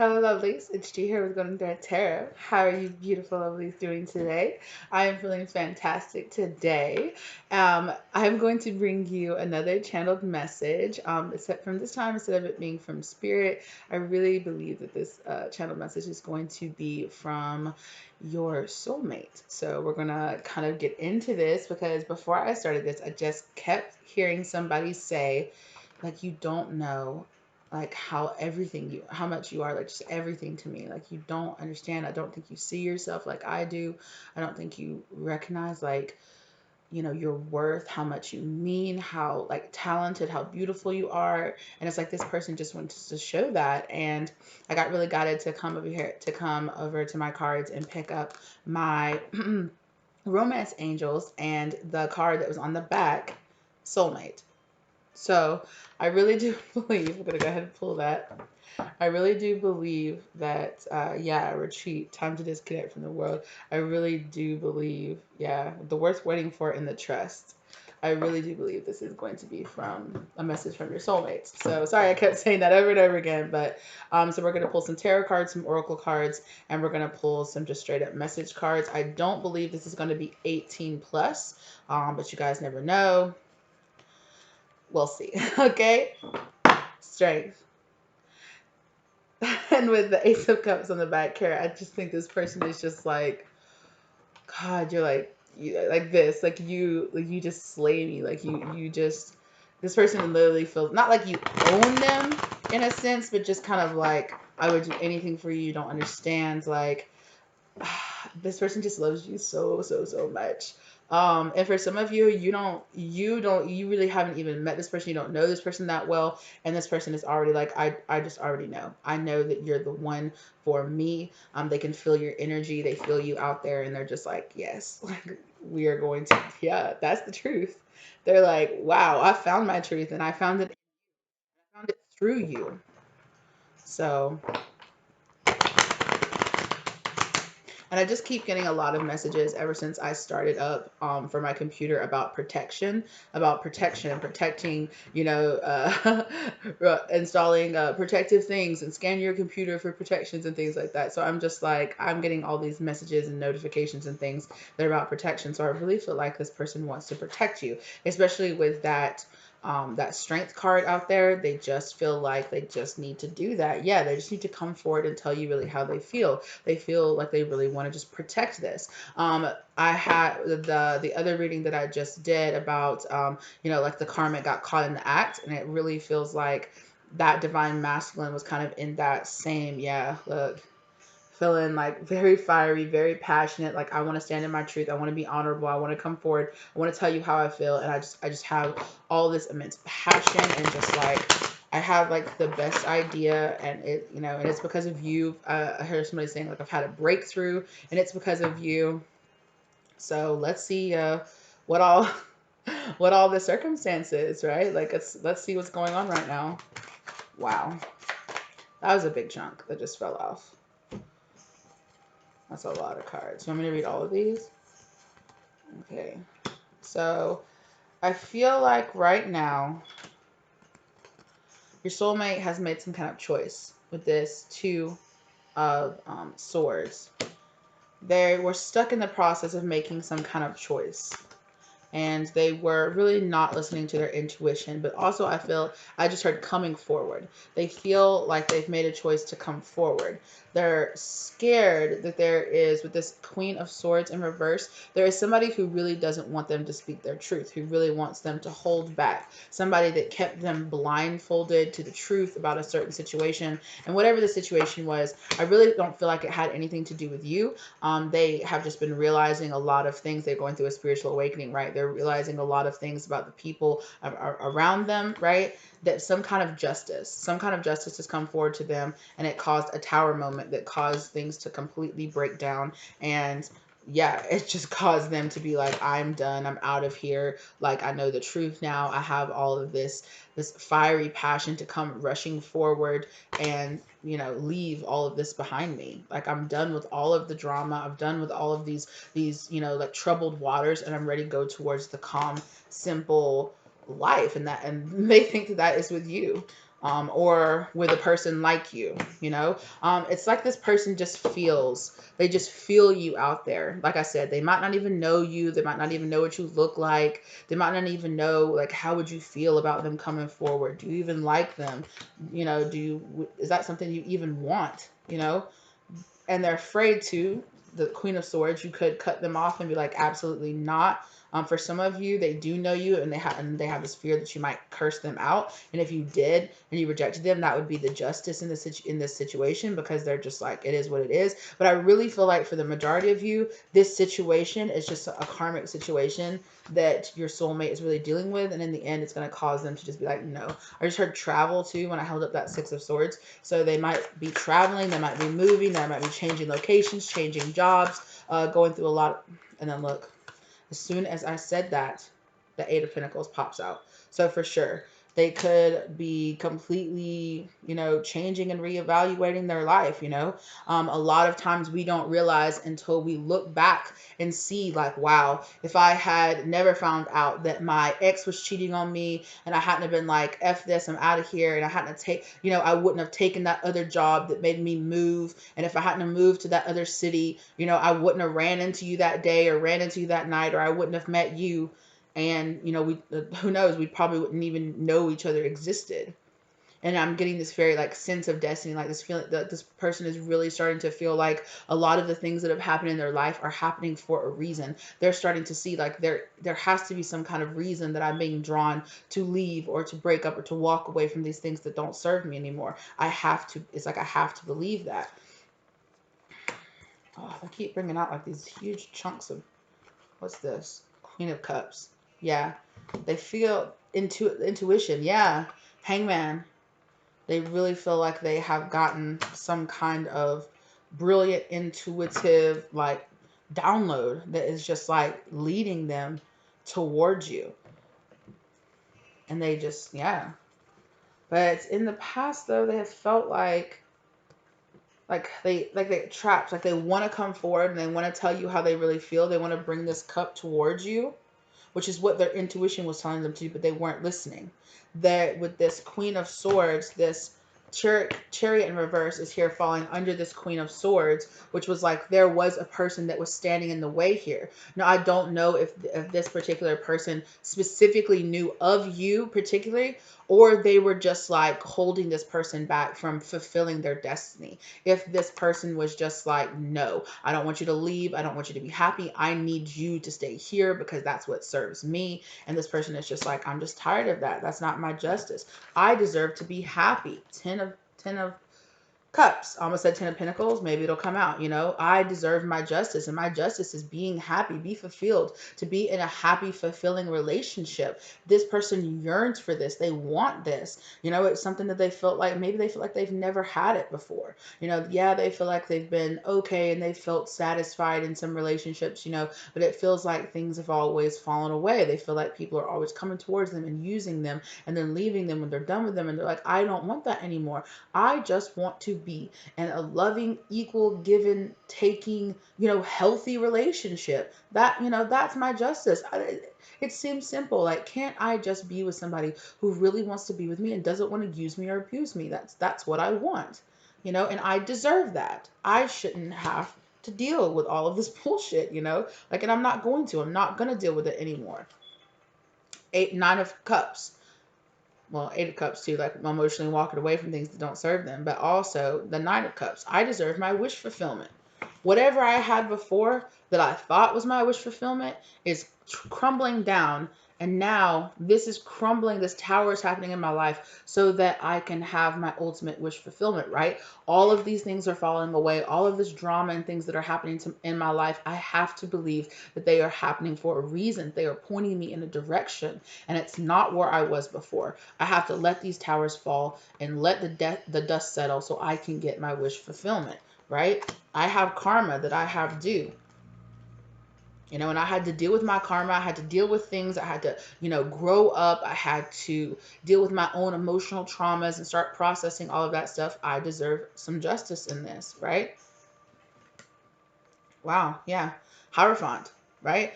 Hello, lovelies. It's G here with Golden Thread Tarot. How are you, beautiful lovelies, doing today? I am feeling fantastic today. I'm going to bring you another channeled message. Except from this time, instead of it being from spirit, I really believe that this channeled message is going to be from your soulmate. So we're gonna kind of get into this because before I started this, I just kept hearing somebody say, like, you don't know like how much you are, like just everything to me, like you don't understand. I don't think you see yourself like I do. I don't think you recognize, like, your worth, how much you mean, how like talented, how beautiful you are. And it's like this person just wants to show that. And I got really guided to come over to my cards and pick up my romance angels, and the card that was on the back, soulmate. So I really do believe, I'm going to go ahead and pull that. I really do believe that, yeah, retreat, time to disconnect from the world. I really do believe, yeah, the worth waiting for in the trust. I really do believe this is going to be from a message from your soulmates. So sorry I kept saying that over and over again, but so we're going to pull some tarot cards, some oracle cards, and we're going to pull some just straight up message cards. I don't believe this is going to be 18 plus, but you guys never know. We'll see. Okay. Strength. And with the Ace of Cups on the back here, I just think this person is just like, God, you're like, like this, like you just slay me, like you just, this person literally feels not like you own them in a sense, but just kind of like, I would do anything for you. You don't understand, like, this person just loves you so so so much. And for some of you, you really haven't even met this person. You don't know this person that well, and this person is already like, I just already know. I know that you're the one for me. They can feel your energy. They feel you out there, and they're just like, yes, like we are going to. Yeah, that's the truth. They're like, wow, I found my truth, and I found it through you. So, and I just keep getting a lot of messages ever since I started up for my computer about protection, and protecting, installing protective things and scan your computer for protections and things like that. So I'm just like, I'm getting all these messages and notifications and things that are about protection. So I really feel like this person wants to protect you, especially with that strength card out there. They just feel like they just need to do that. Yeah, they just need to come forward and tell you really how they feel. They feel like they really want to just protect this. I had the other reading that I just did about, like the karmic got caught in the act, and it really feels like that divine masculine was kind of in that same, yeah, look, feeling like very fiery, very passionate. Like, I want to stand in my truth. I want to be honorable. I want to come forward. I want to tell you how I feel. And I just have all this immense passion, and just like, I have like the best idea, and and it's because of you. I heard somebody saying, like, I've had a breakthrough, and it's because of you. So let's see, what all, what all the circumstances, right? Like, let's see what's going on right now. Wow. That was a big chunk that just fell off. That's a lot of cards. You want me to read all of these? Okay. So I feel like right now your soulmate has made some kind of choice with this Two of Swords. They were stuck in the process of making some kind of choice, and they were really not listening to their intuition. But also, I just heard coming forward. They feel like they've made a choice to come forward. They're scared that there is, with this Queen of Swords in reverse, there is somebody who really doesn't want them to speak their truth, who really wants them to hold back. Somebody that kept them blindfolded to the truth about a certain situation. And whatever the situation was, I really don't feel like it had anything to do with you. They have just been realizing a lot of things. They're going through a spiritual awakening, right? They're realizing a lot of things about the people around them, right? That some kind of justice has come forward to them, and it caused a tower moment that caused things to completely break down. And yeah, it just caused them to be like, I'm done. I'm out of here. Like, I know the truth now. I have all of this fiery passion to come rushing forward and, leave all of this behind me. Like, I'm done with all of the drama. I'm done with all of these, like, troubled waters, and I'm ready to go towards the calm, simple life. And they think that is with you. or with a person like you, you know. It's like this person just feels, they just feel you out there. Like I said, they might not even know you. They might not even know what you look like. They might not even know, like, how would you feel about them coming forward? Do you even like them? You know, is that something you even want? You know, and they're afraid to. The Queen of Swords, you could cut them off and be like, absolutely not. For some of you, they do know you, and they have this fear that you might curse them out. And if you did and you rejected them, that would be the justice in this situation, because they're just like, it is what it is. But I really feel like for the majority of you, this situation is just a karmic situation that your soulmate is really dealing with, and in the end, it's going to cause them to just be like, no. I just heard travel too when I held up that Six of Swords. So they might be traveling, they might be moving, they might be changing locations, changing jobs, going through a lot. And then look, as soon as I said that, the Eight of Pentacles pops out. So for sure, they could be completely, you know, changing and reevaluating their life, you know. A lot of times we don't realize until we look back and see, like, wow, if I had never found out that my ex was cheating on me, and I hadn't have been like, F this, I'm out of here, and I hadn't have you know, I wouldn't have taken that other job that made me move. And if I hadn't have moved to that other city, you know, I wouldn't have ran into you that day or ran into you that night, or I wouldn't have met you. And, you know, who knows, we probably wouldn't even know each other existed. And I'm getting this very, like, sense of destiny, like this feeling that this person is really starting to feel like a lot of the things that have happened in their life are happening for a reason. They're starting to see, like, there has to be some kind of reason that I'm being drawn to leave or to break up or to walk away from these things that don't serve me anymore. I have to, it's like I have to believe that. Oh, I keep bringing out like these huge chunks of, what's this? Queen of Cups. Yeah. They feel intuition. Yeah. Hangman. They really feel like they have gotten some kind of brilliant, intuitive, like, download that is just like leading them towards you. And they just, yeah. But in the past, though, they have felt like they trapped, like they want to come forward and they want to tell you how they really feel. They want to bring this cup towards you, which is what their intuition was telling them to do, but they weren't listening. That with this Queen of Swords, this chariot in reverse is here falling under this Queen of Swords, which was like there was a person that was standing in the way here. Now, I don't know if this particular person specifically knew of you particularly, or they were just like holding this person back from fulfilling their destiny. If this person was just like, no, I don't want you to leave. I don't want you to be happy. I need you to stay here because that's what serves me. And this person is just like, I'm just tired of that. That's not my justice. I deserve to be happy. Ten of Cups. I almost said Ten of Pentacles. Maybe it'll come out. You know, I deserve my justice, and my justice is being happy, be fulfilled, to be in a happy, fulfilling relationship. This person yearns for this. They want this. You know, it's something that they felt like, maybe they feel like they've never had it before. You know, yeah, they feel like they've been okay and they felt satisfied in some relationships, you know, but it feels like things have always fallen away. They feel like people are always coming towards them and using them and then leaving them when they're done with them. And they're like, I don't want that anymore. I just want to be in a loving, equal, given, taking, you know, healthy relationship. That, you know, that's my justice. It seems simple. Like, can't I just be with somebody who really wants to be with me and doesn't want to use me or abuse me? That's what I want, you know, and I deserve that. I shouldn't have to deal with all of this bullshit, you know, like, and I'm not going to. I'm not going to deal with it anymore. Nine of Cups. Well, Eight of Cups too, like emotionally walking away from things that don't serve them, but also the Nine of Cups. I deserve my wish fulfillment. Whatever I had before that I thought was my wish fulfillment is crumbling down. And now this is crumbling. This tower is happening in my life so that I can have my ultimate wish fulfillment, right? All of these things are falling away. All of this drama and things that are happening in my life, I have to believe that they are happening for a reason. They are pointing me in a direction, and it's not where I was before. I have to let these towers fall and let the dust settle so I can get my wish fulfillment, right? I have karma that I have due. You know, and I had to deal with my karma. I had to deal with things. I had to, you know, grow up. I had to deal with my own emotional traumas and start processing all of that stuff. I deserve some justice in this, right? Wow. Yeah. Hierophant, right?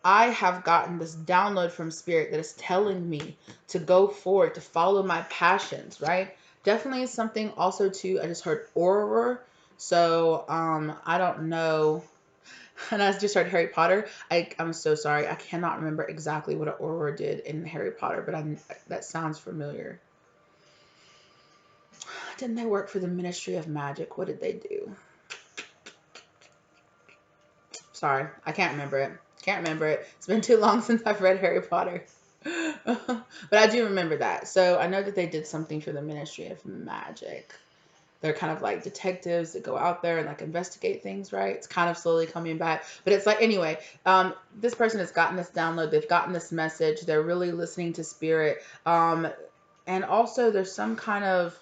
I have gotten this download from spirit that is telling me to go forward, to follow my passions, right? Definitely something also too. I just heard aurora. So I don't know. And I just heard Harry Potter. I'm so sorry. I cannot remember exactly what an aurora did in Harry Potter, but that sounds familiar. Didn't they work for the Ministry of Magic? What did they do? Sorry, I can't remember it. Can't remember it. It's been too long since I've read Harry Potter. But I do remember that. So I know that they did something for the Ministry of Magic. They're kind of like detectives that go out there and like investigate things, right? It's kind of slowly coming back. But it's like, anyway, this person has gotten this download. They've gotten this message. They're really listening to spirit. And also there's some kind of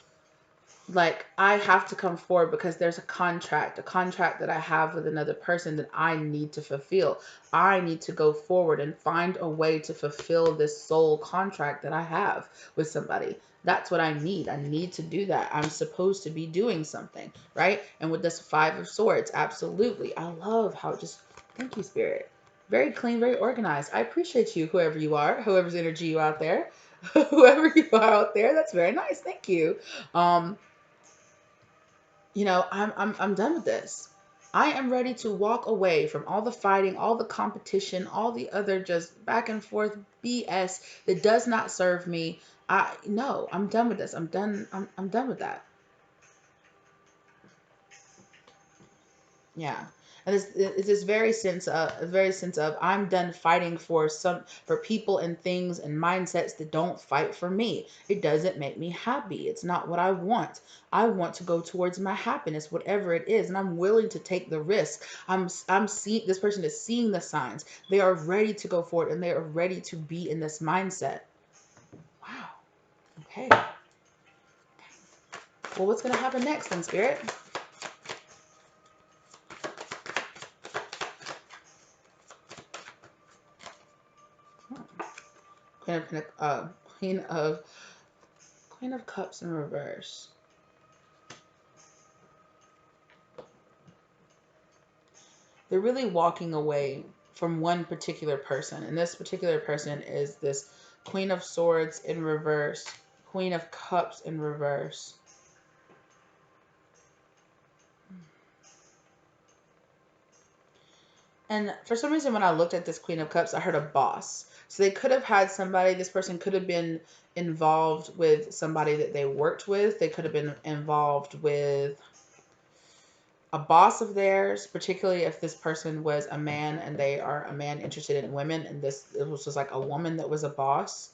like, I have to come forward because there's a contract that I have with another person that I need to fulfill. I need to go forward and find a way to fulfill this soul contract that I have with somebody. That's what I need. I need to do that. I'm supposed to be doing something, right? And with this Five of Swords, absolutely. I love how just, thank you, Spirit. Very clean, very organized. I appreciate you, whoever you are, whoever's energy you out there, whoever you are out there. That's very nice. Thank you. Um, I'm done with this. I am ready to walk away from all the fighting, all the competition, all the other just back and forth BS that does not serve me. No, I'm done with this. I'm done. I'm done with that. Yeah. And it's this very sense of I'm done fighting for people and things and mindsets that don't fight for me. It doesn't make me happy. It's not what I want. I want to go towards my happiness, whatever it is, and I'm willing to take the risk. I'm seeing this person is seeing the signs. They are ready to go forward and they are ready to be in this mindset. Wow. Okay. Well, what's gonna happen next then, Spirit? Queen of Queen of Queen of Cups in reverse. They're really walking away from one particular person. And this particular person is this Queen of Swords in reverse, Queen of Cups in reverse. And for some reason, when I looked at this Queen of Cups, I heard a boss. So they could have had somebody, this person could have been involved with somebody that they worked with. They could have been involved with a boss of theirs, particularly if this person was a man and they are a man interested in women, and it was just like a woman that was a boss.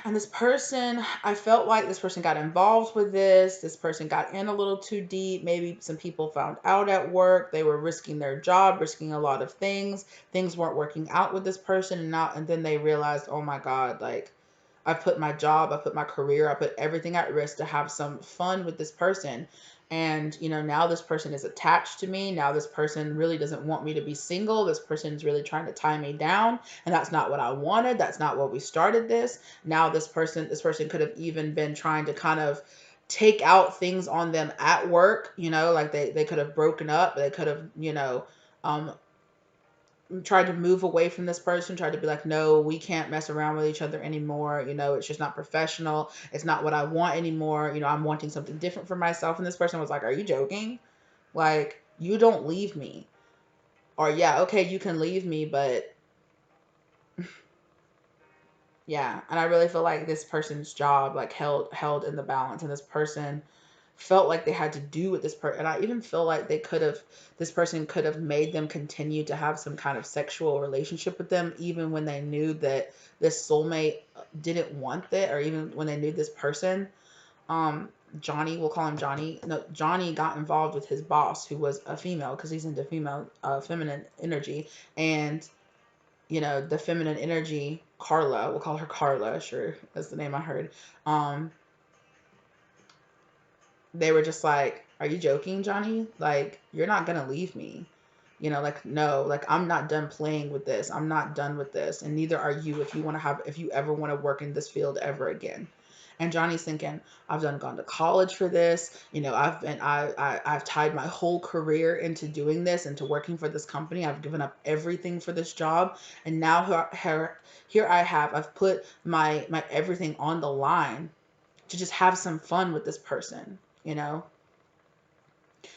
And this person, I felt like this person got involved with this. This person got in a little too deep. Maybe some people found out at work. They were risking their job, risking a lot of things. Things weren't working out with this person, and then they realized, oh my God, like, I put my job, I put my career, I put everything at risk to have some fun with this person. And, now this person is attached to me. Now this person really doesn't want me to be single. This person is really trying to tie me down. And that's not what I wanted. That's not what we started this. Now this person could have even been trying to kind of take out things on them at work, like they could have broken up. They could have, um, tried to move away from this person, tried to be like, no, we can't mess around with each other anymore. It's just not professional. It's not what I want anymore. I'm wanting something different for myself. And this person was like, are you joking? Like, you don't leave me. Or yeah, okay, you can leave me, but yeah. And I really feel like this person's job like held in the balance, and this person felt like they had to do with this person. And I even feel like this person could have made them continue to have some kind of sexual relationship with them, even when they knew that this soulmate didn't want that, or even when they knew this person, Johnny, we'll call him Johnny. No, Johnny got involved with his boss, who was a female, because he's into feminine energy. And, the feminine energy, Carla, we'll call her Carla, sure, that's the name I heard. They were just like, are you joking, Johnny? Like, you're not going to leave me. Like, no, like, I'm not done playing with this. I'm not done with this. And neither are you if you ever want to work in this field ever again. And Johnny's thinking, I've gone to college for this. You know, I've tied my whole career into doing this, into working for this company. I've given up everything for this job. And now here I have, I've put my everything on the line to just have some fun with this person, you know?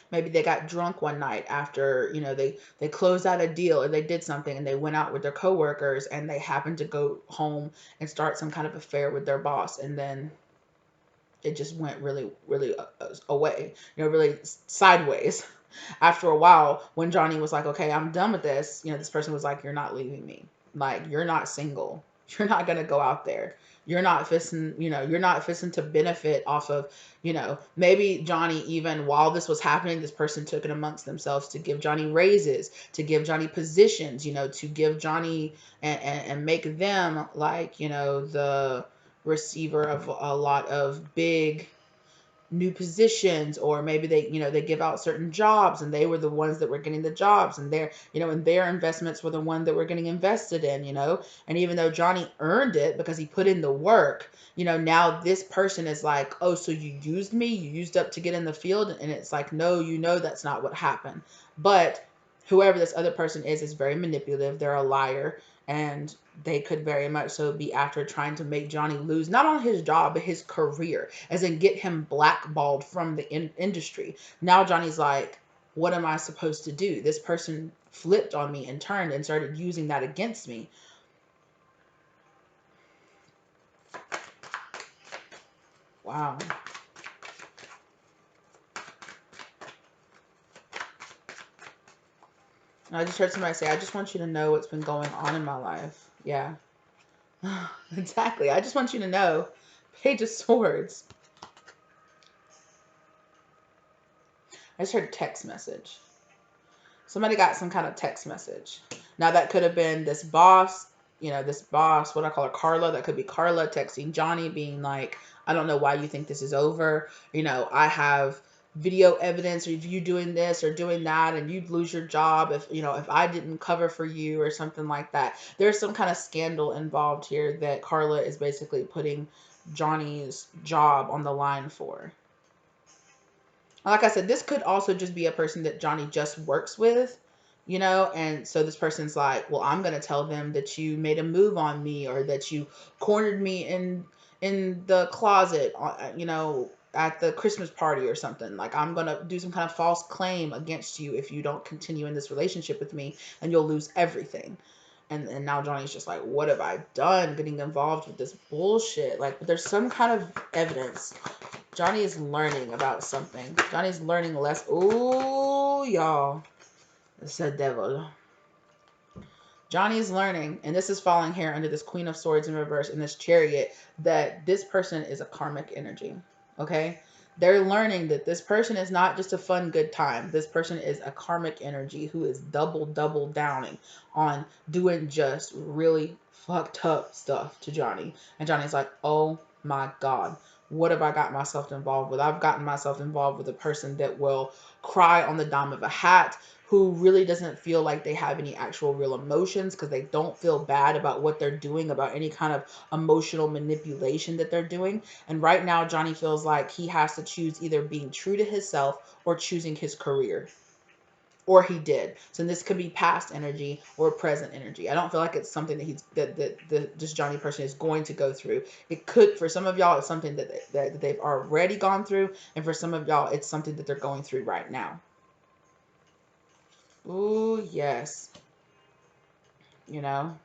Maybe they got drunk one night after, you know, they closed out a deal or they did something and they went out with their coworkers and they happened to go home and start some kind of affair with their boss, and then it just went really away, you know, really sideways. After a while, when Johnny was like, okay, I'm done with this, you know, this person was like, you're not leaving me. Like, you're not single. You're not going to go out there. You're not fixing, you know, you're not fixing to benefit off of, you know, maybe Johnny, even while this was happening, this person took it amongst themselves to give Johnny raises, to give Johnny positions, you know, to give Johnny and make them like, you know, the receiver of a lot of big new positions, or maybe they, you know, they give out certain jobs and they were the ones that were getting the jobs, and their, you know, and their investments were the one that were getting invested in, you know. And even though Johnny earned it because he put in the work, you know, now this person is like, oh, so you used me, you used up to get in the field. And it's like, no, you know, that's not what happened. But whoever this other person is very manipulative. They're a liar, and they could very much so be after trying to make Johnny lose not on his job but his career, as in get him blackballed from the industry. Now Johnny's like, what am I supposed to do? This person flipped on me and turned and started using that against me. Wow. And I just heard somebody say, I just want you to know what's been going on in my life. Yeah. Exactly. I just want you to know. Page of Swords. I just heard a text message. Somebody got some kind of text message. Now that could have been this boss, you know, this boss, what I call her, Carla. That could be Carla texting Johnny being like, I don't know why you think this is over. You know, I have video evidence of you doing this or doing that, and you'd lose your job if, you know, if I didn't cover for you or something like that. There's some kind of scandal involved here that Carla is basically putting Johnny's job on the line for. Like I said, this could also just be a person that Johnny just works with, you know, and so this person's like, well, I'm gonna tell them that you made a move on me, or that you cornered me in the closet, you know, at the Christmas party or something. Like, I'm gonna do some kind of false claim against you if you don't continue in this relationship with me, and you'll lose everything. And now Johnny's just like, what have I done getting involved with this bullshit? Like, but there's some kind of evidence. Johnny is learning about something. Johnny's learning less. Ooh, y'all. It's the devil. Johnny's learning, and this is falling here under this Queen of Swords in reverse and this Chariot, that this person is a karmic energy. Okay? They're learning that this person is not just a fun, good time. This person is a karmic energy who is double downing on doing just really fucked up stuff to Johnny. And Johnny's like, oh my God, what have I got myself involved with? I've gotten myself involved with a person that will cry on the dime of a hat, who really doesn't feel like they have any actual real emotions because they don't feel bad about what they're doing, about any kind of emotional manipulation that they're doing. And right now, Johnny feels like he has to choose either being true to himself or choosing his career. Or he did. So this could be past energy or present energy. I don't feel like it's something that this Johnny person is going to go through. It could, for some of y'all, it's something that they've already gone through, and for some of y'all, it's something that they're going through right now. Ooh, yes. You know?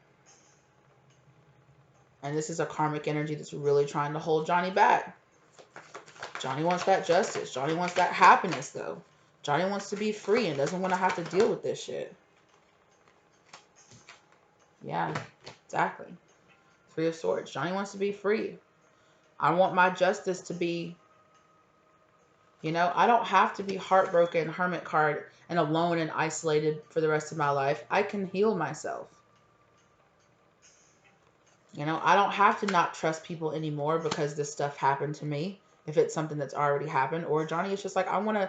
And this is a karmic energy that's really trying to hold Johnny back. Johnny wants that justice. Johnny wants that happiness, though. Johnny wants to be free and doesn't want to have to deal with this shit. Yeah, exactly. Three of Swords. Johnny wants to be free. I want my justice to be, you know, I don't have to be heartbroken, hermit card, and alone and isolated for the rest of my life. I can heal myself. You know, I don't have to not trust people anymore because this stuff happened to me. If it's something that's already happened, or Johnny is just like, I want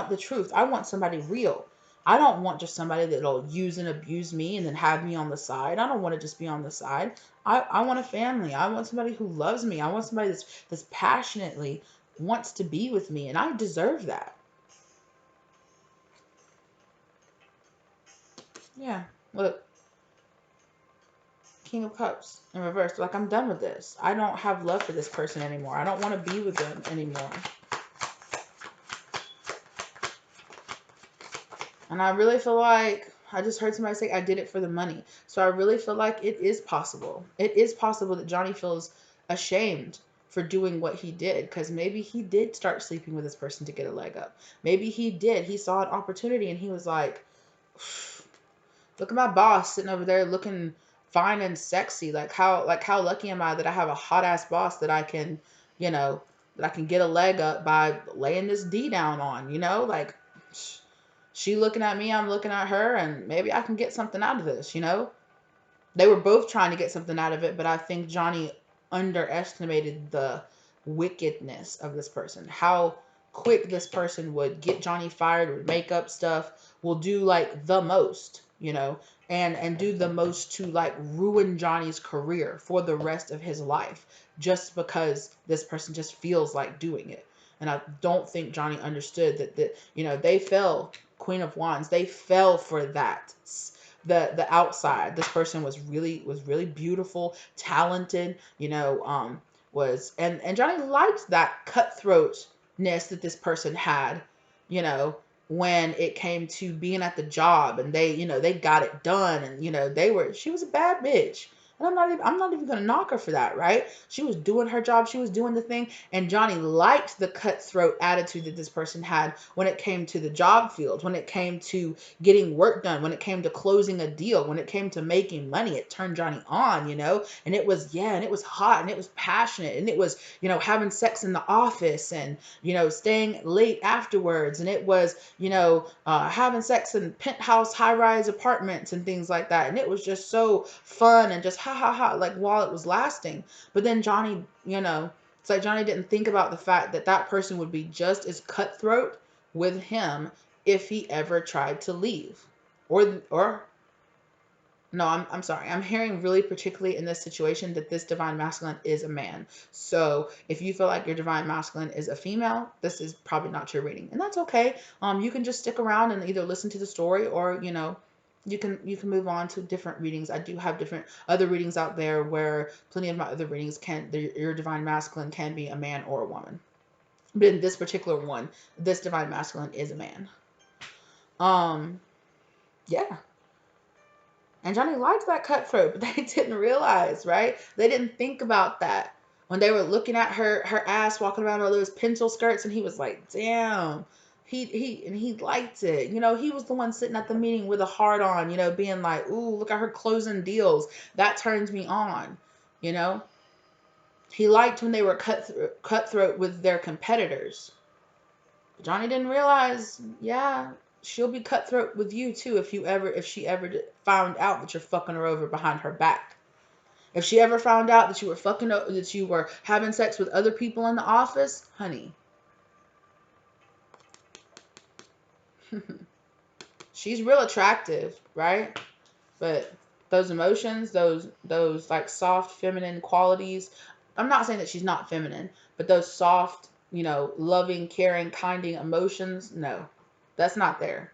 the truth. I want somebody real. I don't want just somebody that'll use and abuse me and then have me on the side. I don't want to just be on the side. I want a family. I want somebody who loves me. I want somebody that's passionately wants to be with me, and I deserve that. Yeah. Look, King of Cups in reverse. Like, I'm done with this. I don't have love for this person anymore. I don't want to be with them anymore. And I really feel like I just heard somebody say I did it for the money. So I really feel like it is possible. It is possible that Johnny feels ashamed for doing what he did, because maybe he did start sleeping with this person to get a leg up. Maybe he did. He saw an opportunity and he was like, look at my boss sitting over there looking fine and sexy. Like how lucky am I that I have a hot ass boss that I can, you know, that I can get a leg up by laying this D down on, like she looking at me, I'm looking at her, and maybe I can get something out of this. They were both trying to get something out of it, but I think Johnny underestimated the wickedness of this person. How quick this person would get Johnny fired, would make up stuff, will do like the most, and do the most to like ruin Johnny's career for the rest of his life just because this person just feels like doing it. And I don't think Johnny understood that they fell. Queen of Wands, they fell for that. The outside, this person was really beautiful, talented, was and Johnny liked that cutthroatness that this person had, you know when it came to being at the job, and they got it done, and she was a bad bitch. And I'm not even gonna knock her for that, right? She was doing her job, she was doing the thing, and Johnny liked the cutthroat attitude that this person had when it came to the job field, when it came to getting work done, when it came to closing a deal, when it came to making money. It turned Johnny on. And it was, and it was hot, and it was passionate, and it was, having sex in the office, and staying late afterwards, and it was, having sex in penthouse high-rise apartments and things like that. And it was just so fun and just ha ha ha, like, while it was lasting. But then Johnny, it's like Johnny didn't think about the fact that that person would be just as cutthroat with him if he ever tried to leave. Or no, I'm sorry. I'm hearing really particularly in this situation that this divine masculine is a man. So if you feel like your divine masculine is a female, this is probably not your reading. And that's okay. You can just stick around and either listen to the story, or, you can move on to different readings. I do have different other readings out there where plenty of my other readings your divine masculine can be a man or a woman. But in this particular one, this divine masculine is a man. Yeah. And Johnny liked that cutthroat, but they didn't realize, right? They didn't think about that when they were looking at her ass walking around all those pencil skirts, and he was like, damn. He liked it. He was the one sitting at the meeting with a heart on, being like, ooh, look at her closing deals. That turns me on. You know? He liked when they were cutthroat with their competitors. Johnny didn't realize, yeah, she'll be cutthroat with you too if she ever found out that you're fucking her over behind her back. If she ever found out that you were having sex with other people in the office, honey. She's real attractive, right? But those emotions, those like soft feminine qualities, I'm not saying that she's not feminine, but those soft, loving, caring, kinding emotions, no. That's not there.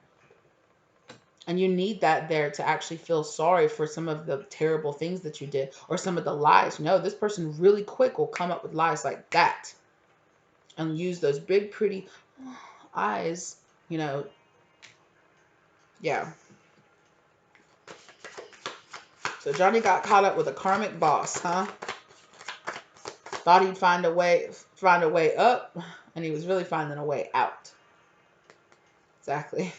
And you need that there to actually feel sorry for some of the terrible things that you did, or some of the lies. This person really quick will come up with lies like that and use those big, pretty eyes, Yeah. So Johnny got caught up with a karmic boss, huh? Thought he'd find a way up, and he was really finding a way out. Exactly.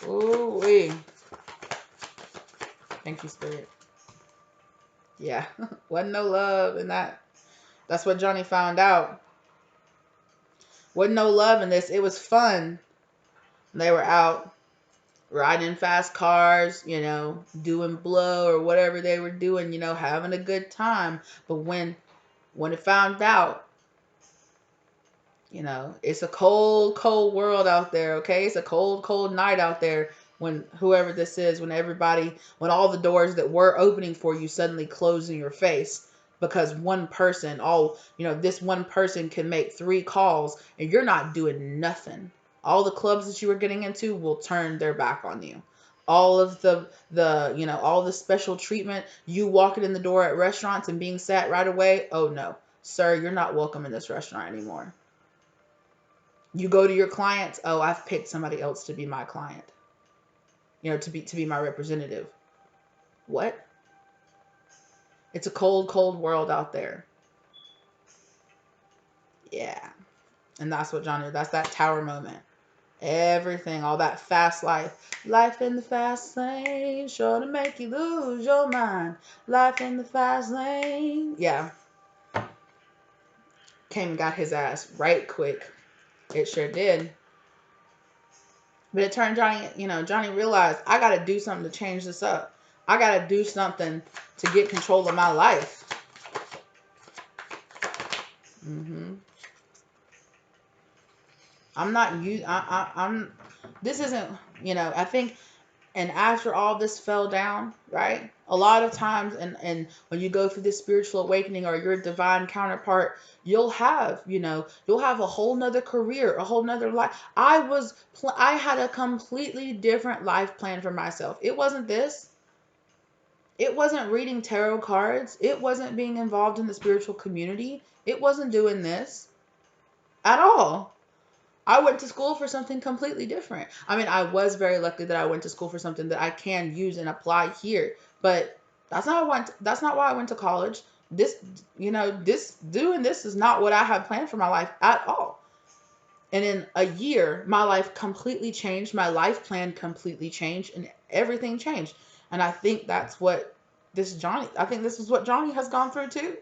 Ooh wee. Thank you, Spirit. Yeah. Wasn't no love in that. That's what Johnny found out. Wasn't no love in this. It was fun. They were out riding fast cars, doing blow or whatever they were doing, having a good time. But when it found out, It's a cold, cold world out there, okay? It's a cold, cold night out there when whoever this is, when all the doors that were opening for you suddenly close in your face because this one person can make 3 calls and you're not doing nothing. All the clubs that you were getting into will turn their back on you. All of all the special treatment, you walking in the door at restaurants and being sat right away. Oh no, sir, you're not welcome in this restaurant anymore. You go to your clients. Oh, I've picked somebody else to be my client. To be my representative. What? It's a cold, cold world out there. Yeah. And that's that's that tower moment. Everything, all that fast life. Life in the fast lane, sure to make you lose your mind. Life in the fast lane. Yeah. Came and got his ass right quick. It sure did. But it turned Johnny realized, I got to do something to change this up. I got to do something to get control of my life. I'm not you. I'm. This isn't. I think. And after all this fell down, right? A lot of times, and when you go through this spiritual awakening or your divine counterpart, you'll have a whole nother career, a whole nother life. I had a completely different life plan for myself. It wasn't this. It wasn't reading tarot cards. It wasn't being involved in the spiritual community. It wasn't doing this at all. I went to school for something completely different. I mean, I was very lucky that I went to school for something that I can use and apply here. But that's not why I went to college. Doing this is not what I had planned for my life at all. And in a year, my life completely changed. My life plan completely changed, and everything changed. And I think that's what I think this is what Johnny has gone through too.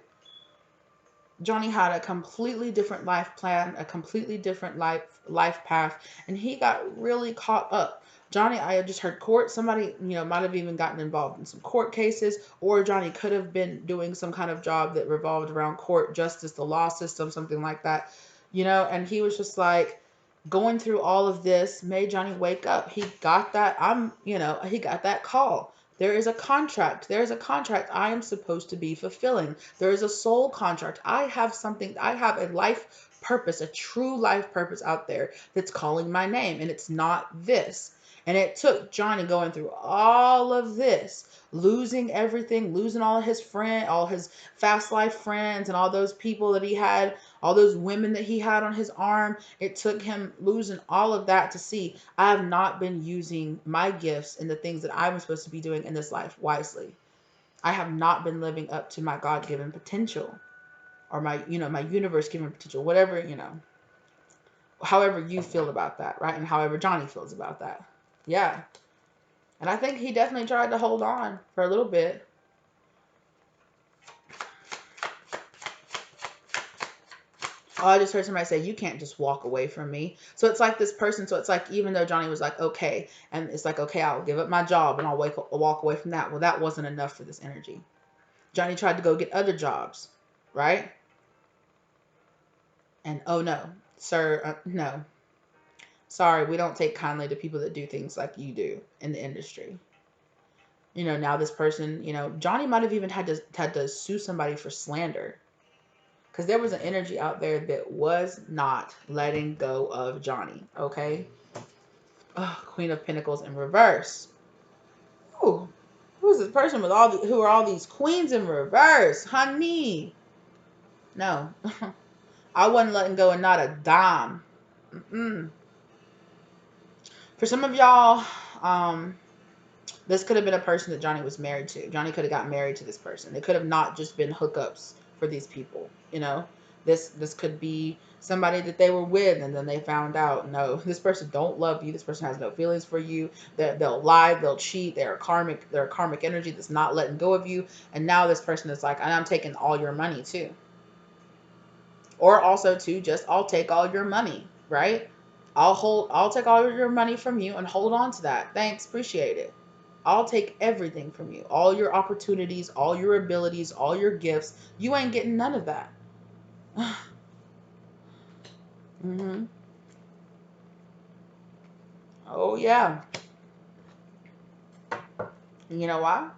Johnny had a completely different life plan, a completely different life path, and he got really caught up. Johnny, I had just heard court. Somebody, might have even gotten involved in some court cases, or Johnny could have been doing some kind of job that revolved around court justice, the law system, something like that. And he was just like going through all of this made Johnny wake up. He got that. He got that call. There is a contract. There is a contract I am supposed to be fulfilling. There is a soul contract. I have a life purpose, a true life purpose out there that's calling my name, and it's not this. And it took Johnny going through all of this, losing everything, losing all his fast life friends, and all those people that he had, all those women that he had on his arm. It took him losing all of that to see, I have not been using my gifts and the things that I'm supposed to be doing in this life wisely. I have not been living up to my God-given potential, or my universe-given potential, whatever, however you feel about that, right? And however Johnny feels about that. Yeah. And I think he definitely tried to hold on for a little bit. Oh, I just heard somebody say, you can't just walk away from me. So it's like this person. So it's like, even though Johnny was like, okay, and it's like, okay, I'll give up my job and I'll walk away from that. Well, that wasn't enough for this energy. Johnny tried to go get other jobs, right? And oh no, sir, no. Sorry, we don't take kindly to people that do things like you do in the industry. Now this person, Johnny might have even had to sue somebody for slander. Because there was an energy out there that was not letting go of Johnny, okay? Oh, Queen of Pentacles in reverse. Ooh, who's this person with who are all these queens in reverse? Honey. No. I wasn't letting go and not a dime. Mm-mm. For some of y'all, this could have been a person that Johnny was married to. Johnny could have got married to this person. It could have not just been hookups for these people, This could be somebody that they were with, and then they found out, no, this person don't love you. This person has no feelings for you. They'll lie, they'll cheat. They're a karmic energy that's not letting go of you. And now this person is like, I'm taking all your money too. Or also too, just I'll take all your money, right? I'll take all your money from you and hold on to that. Thanks, appreciate it. I'll take everything from you. All your opportunities, all your abilities, all your gifts. You ain't getting none of that. Oh, yeah. And you know why?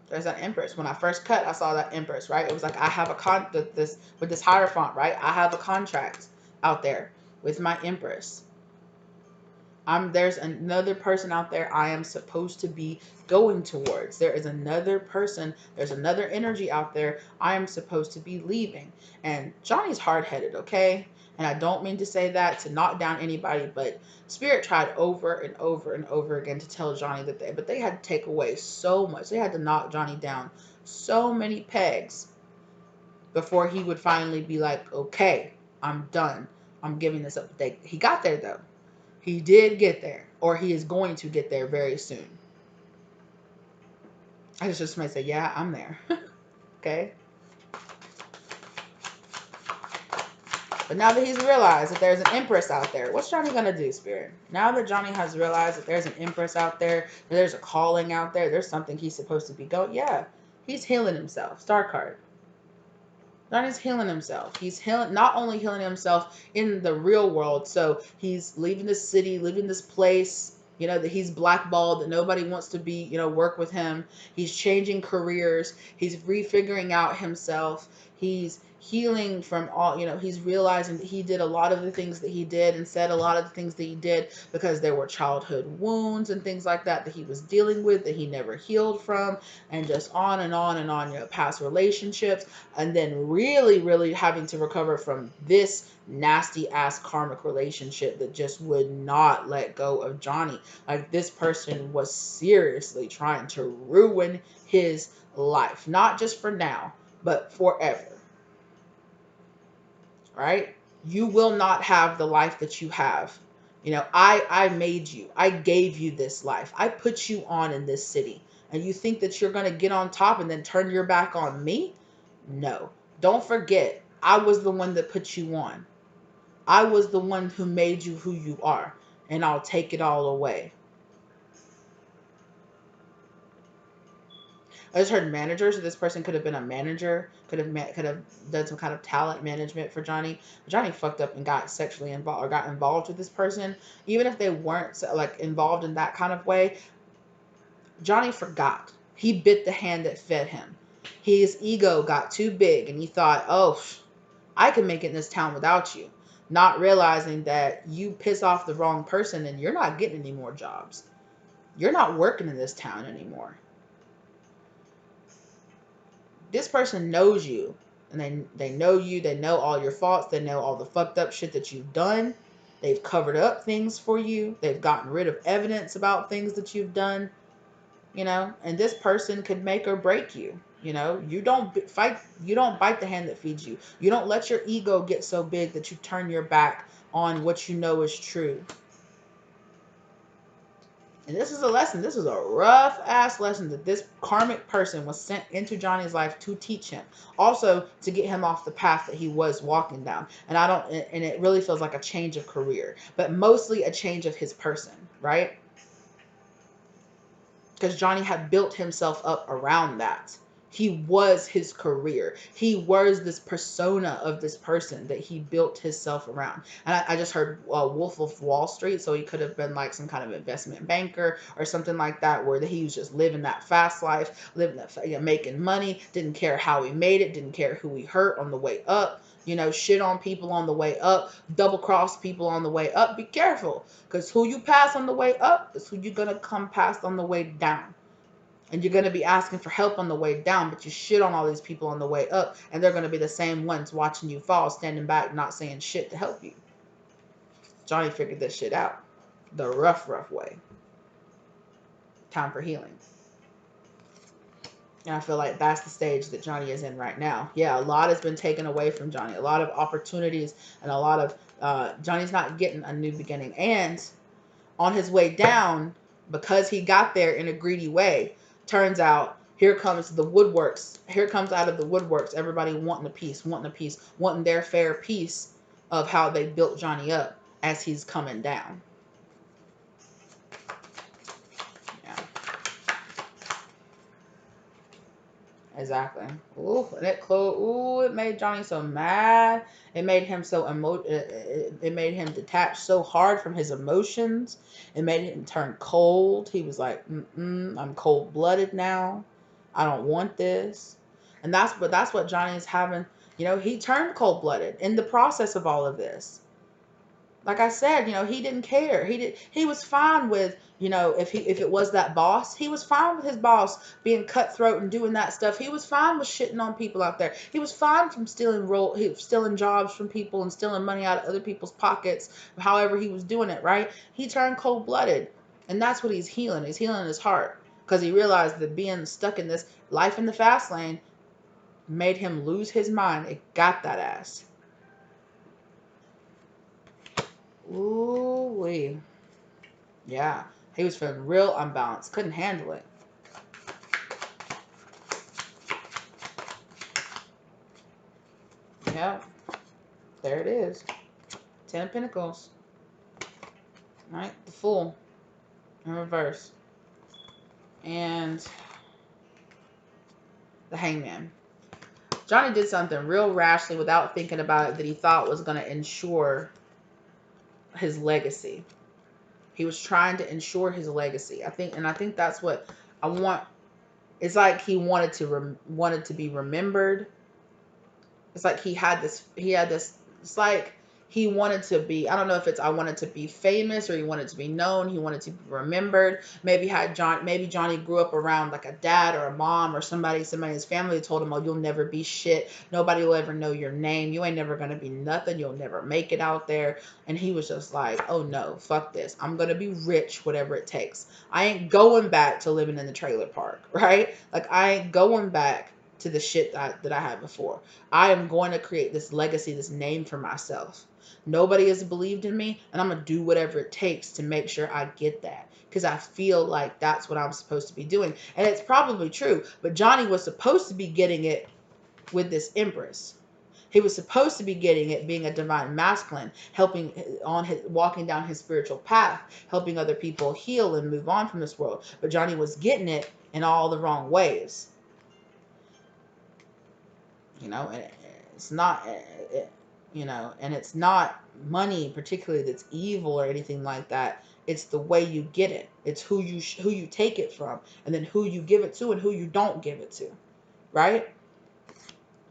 There's an Empress. When I first cut, I saw that Empress, right? It was like, I have with this Hierophant, right? I have a contract out there with my Empress. There's another person out there I am supposed to be going towards. There is another person, there's another energy out there I am supposed to be leaving. And Johnny's hard-headed, okay? And I don't mean to say that to knock down anybody, but Spirit tried over and over and over again to tell Johnny but they had to take away so much. They had to knock Johnny down so many pegs before he would finally be like, okay, I'm done. I'm giving this up. He got there though. He did get there, or he is going to get there very soon. I just might say, yeah, I'm there. Okay. But now that he's realized that there's an Empress out there, what's Johnny going to do, Spirit? Now that Johnny has realized that there's an Empress out there, that there's a calling out there, there's something he's supposed to be going. Yeah, he's healing himself. Star card. Johnny's healing himself. He's not only healing himself in the real world, so he's leaving this city, leaving this place, you know, that he's blackballed, that nobody wants to be, you know, work with him. He's changing careers. He's refiguring out himself. He's healing from all, you know, he's realizing that he did a lot of the things that he did and said a lot of the things that he did because there were childhood wounds and things like that he was dealing with that he never healed from, and just on and on and on, you know, past relationships, and then really having to recover from this nasty ass karmic relationship that just would not let go of Johnny. Like, this person was seriously trying to ruin his life, not just for now, but forever. Right? You will not have the life that you have. You know, I made you. I gave you this life. I put you on in this city. And you think that you're going to get on top and then turn your back on me? No. Don't forget, I was the one that put you on. I was the one who made you who you are. And I'll take it all away. I just heard manager, so this person could have been a manager, could have done some kind of talent management for Johnny. Johnny fucked up and got sexually involved, or got involved with this person. Even if they weren't like involved in that kind of way, Johnny forgot. He bit the hand that fed him. His ego got too big, and he thought, oh, I can make it in this town without you. Not realizing that you piss off the wrong person and you're not getting any more jobs. You're not working in this town anymore. This person knows you, and they know you. They know all your faults. They know all the fucked up shit that you've done. They've covered up things for you. They've gotten rid of evidence about things that you've done, you know, and this person could make or break you. You know, you don't bite the hand that feeds you. You don't let your ego get so big that you turn your back on what you know is true. And this is a lesson. This was a rough ass lesson that this karmic person was sent into Johnny's life to teach him. Also to get him off the path that he was walking down. And it really feels like a change of career, but mostly a change of his person, right? Because Johnny had built himself up around that. He was his career. He was this persona of this person that he built himself around. And I just heard Wolf of Wall Street, so he could have been like some kind of investment banker or something like that, where he was just living that fast life, living that, you know, making money, didn't care how he made it, didn't care who he hurt on the way up. You know, shit on people on the way up, double cross people on the way up. Be careful, because who you pass on the way up is who you're going to come past on the way down. And you're going to be asking for help on the way down, but you shit on all these people on the way up, and they're going to be the same ones watching you fall, standing back, not saying shit to help you. Johnny figured this shit out the rough way. Time for healing. And I feel like that's the stage that Johnny is in right now. Yeah, a lot has been taken away from Johnny. A lot of opportunities and a lot of... Johnny's not getting a new beginning. And on his way down, because he got there in a greedy way, turns out here comes the woodworks. Here comes out of the woodworks everybody wanting a piece, wanting their fair piece of how they built Johnny up as he's coming down. Exactly. Ooh, and ooh, it made Johnny so mad. It made him so it made him detach so hard from his emotions. It made him turn cold. He was like, I'm cold blooded now. I don't want this. And that's what Johnny is having. You know, he turned cold blooded in the process of all of this. Like I said, you know, he didn't care. He was fine with, you know, if it was that boss, he was fine with his boss being cutthroat and doing that stuff. He was fine with shitting on people out there. He was fine from stealing jobs from people and stealing money out of other people's pockets, however he was doing it, right? He turned cold-blooded. And that's what he's healing. He's healing his heart because he realized that being stuck in this life in the fast lane made him lose his mind. It got that ass. Ooh wee. Yeah, he was feeling real unbalanced. Couldn't handle it. Yeah, there it is. Ten of Pentacles. Right? The Fool in reverse. And the Hangman. Johnny did something real rashly without thinking about it that he thought was going to ensure his legacy. He was trying to ensure his legacy. I think that's what I want. It's like he wanted to be remembered. It's like he had this, it's like he wanted to be, I don't know if it's I wanted to be famous or he wanted to be known, he wanted to be remembered. Maybe Johnny grew up around like a dad or a mom or somebody in his family told him, oh, you'll never be shit. Nobody will ever know your name. You ain't never gonna be nothing. You'll never make it out there. And he was just like, oh no, fuck this. I'm gonna be rich, whatever it takes. I ain't going back to living in the trailer park, right? Like I ain't going back to the shit that I had before. I am going to create this legacy, this name for myself. Nobody has believed in me, and I'm going to do whatever it takes to make sure I get that. Because I feel like that's what I'm supposed to be doing. And it's probably true, but Johnny was supposed to be getting it with this Empress. He was supposed to be getting it being a divine masculine, helping walking down his spiritual path, helping other people heal and move on from this world. But Johnny was getting it in all the wrong ways. You know, and it's not, you know, and it's not money particularly that's evil or anything like that. It's the way you get it. It's who you take it from, and then who you give it to, and who you don't give it to, right?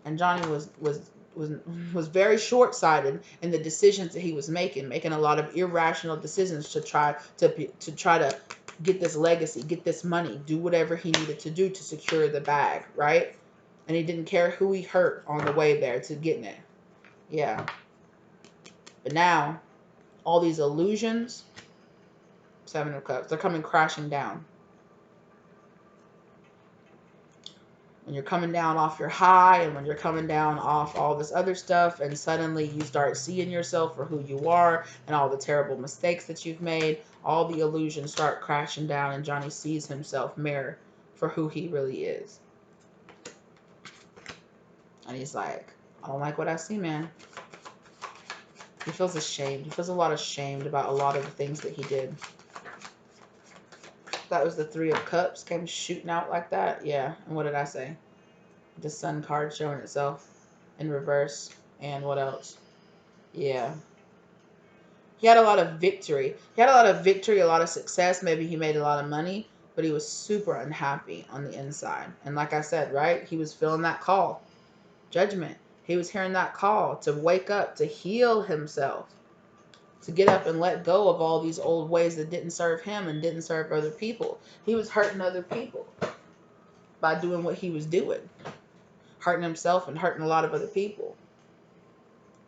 And Johnny was very short-sighted in the decisions that he was making a lot of irrational decisions to try to get this legacy, get this money, do whatever he needed to do to secure the bag, right? And he didn't care who he hurt on the way there to getting it. Yeah. But now, all these illusions, Seven of Cups, they're coming crashing down. When you're coming down off your high and when you're coming down off all this other stuff and suddenly you start seeing yourself for who you are and all the terrible mistakes that you've made, all the illusions start crashing down and Johnny sees himself mirror for who he really is. And he's like, I don't like what I see, man. He feels ashamed. He feels a lot ashamed about a lot of the things that he did. That was the Three of Cups. Came shooting out like that. Yeah. And what did I say? The Sun card showing itself in reverse. And what else? Yeah. He had a lot of victory. He had a lot of victory, a lot of success. Maybe he made a lot of money. But he was super unhappy on the inside. And like I said, right? He was feeling that call. Judgment. He was hearing that call to wake up, to heal himself. To get up and let go of all these old ways that didn't serve him and didn't serve other people. He was hurting other people by doing what he was doing. Hurting himself and hurting a lot of other people.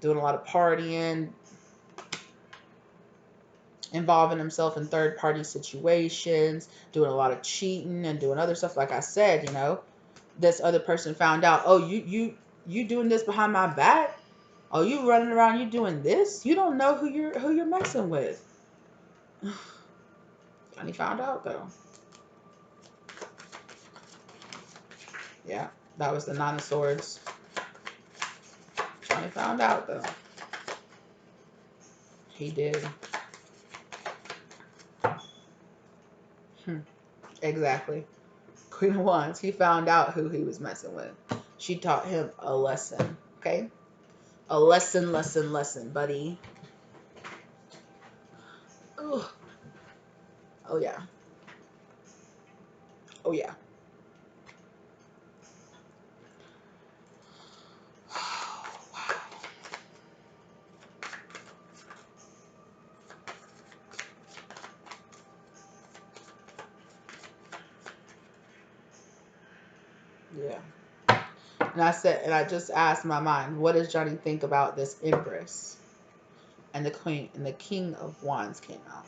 Doing a lot of partying. Involving himself in third-party situations. Doing a lot of cheating and doing other stuff. Like I said, you know, this other person found out, oh, you doing this behind my back? Oh, you running around, you doing this? You don't know who you're messing with. And he found out though. Yeah, that was the Nine of Swords. Johnny found out though. He did. Exactly. Queen of Wands, he found out who he was messing with. She taught him a lesson, okay? A lesson, buddy. Ugh. Oh, yeah. Oh, yeah. Yeah. And I just asked my mind, what does Johnny think about this Empress? And the Queen and the King of Wands came out.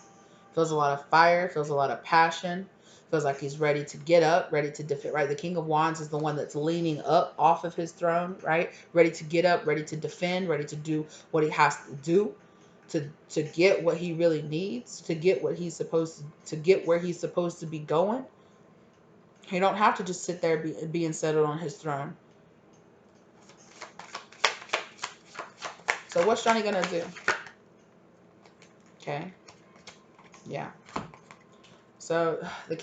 Feels a lot of fire, feels a lot of passion, feels like he's ready to get up, ready to defend, right? The King of Wands is the one that's leaning up off of his throne, right? Ready to get up, ready to defend, ready to do what he has to do to get what he really needs, to get what he's supposed to get where he's supposed to be going. He don't have to just sit there being settled on his throne. So what's Johnny gonna do? Okay. Yeah. So the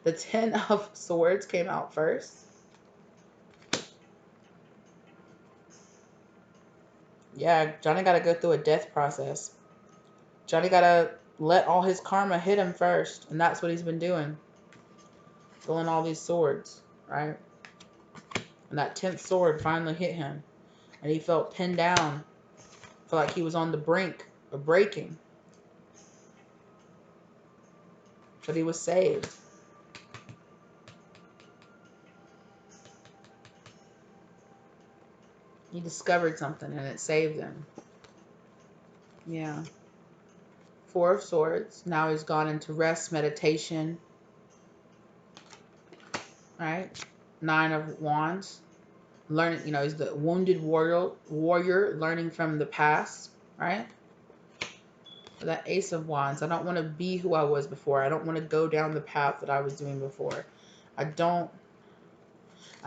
the 10 of Swords came out first. Yeah, Johnny got to go through a death process. Johnny got to let all his karma hit him first. And that's what he's been doing. Pulling all these swords, right? And that 10th sword finally hit him. And he felt pinned down. Felt like he was on the brink of breaking. But he was saved. He discovered something and it saved him. Yeah. 4 of Swords. Now he's gone into rest, meditation. Right? 9 of Wands. Learning, he's the wounded warrior learning from the past. Right? That Ace of Wands. I don't want to be who I was before. I don't want to go down the path that I was doing before. I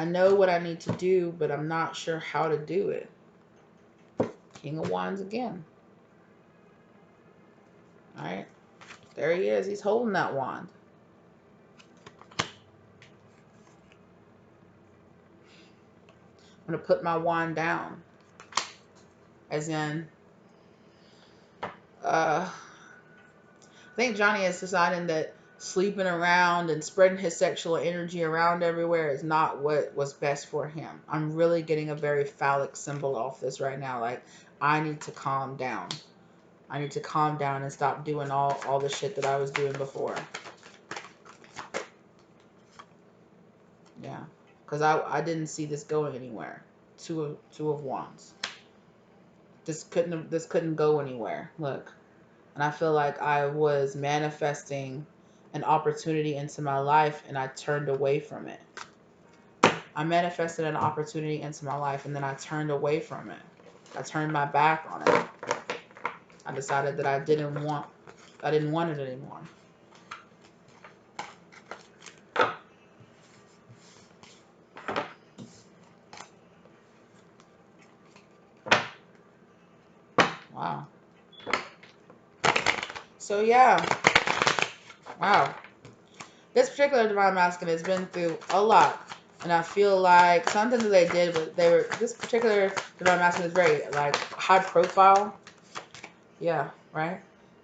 know what I need to do, but I'm not sure how to do it. King of Wands again. All right. There he is. He's holding that wand. I'm going to put my wand down. As in, I think Johnny is deciding that sleeping around and spreading his sexual energy around everywhere is not what was best for him. I'm really getting a very phallic symbol off this right now. Like, I need to calm down. I need to calm down and stop doing all the shit that I was doing before. Yeah. Because I didn't see this going anywhere. Two of Wands. This couldn't go anywhere. Look. And I feel like I was manifesting an opportunity into my life and I turned away from it. I manifested an opportunity into my life and then I turned away from it. I turned my back on it. I decided that I didn't want it anymore. Wow. So yeah. Wow. This particular Divine Masculine has been through a lot. And I feel like something that they did, but this particular Divine Masculine is very like high profile. Yeah, right?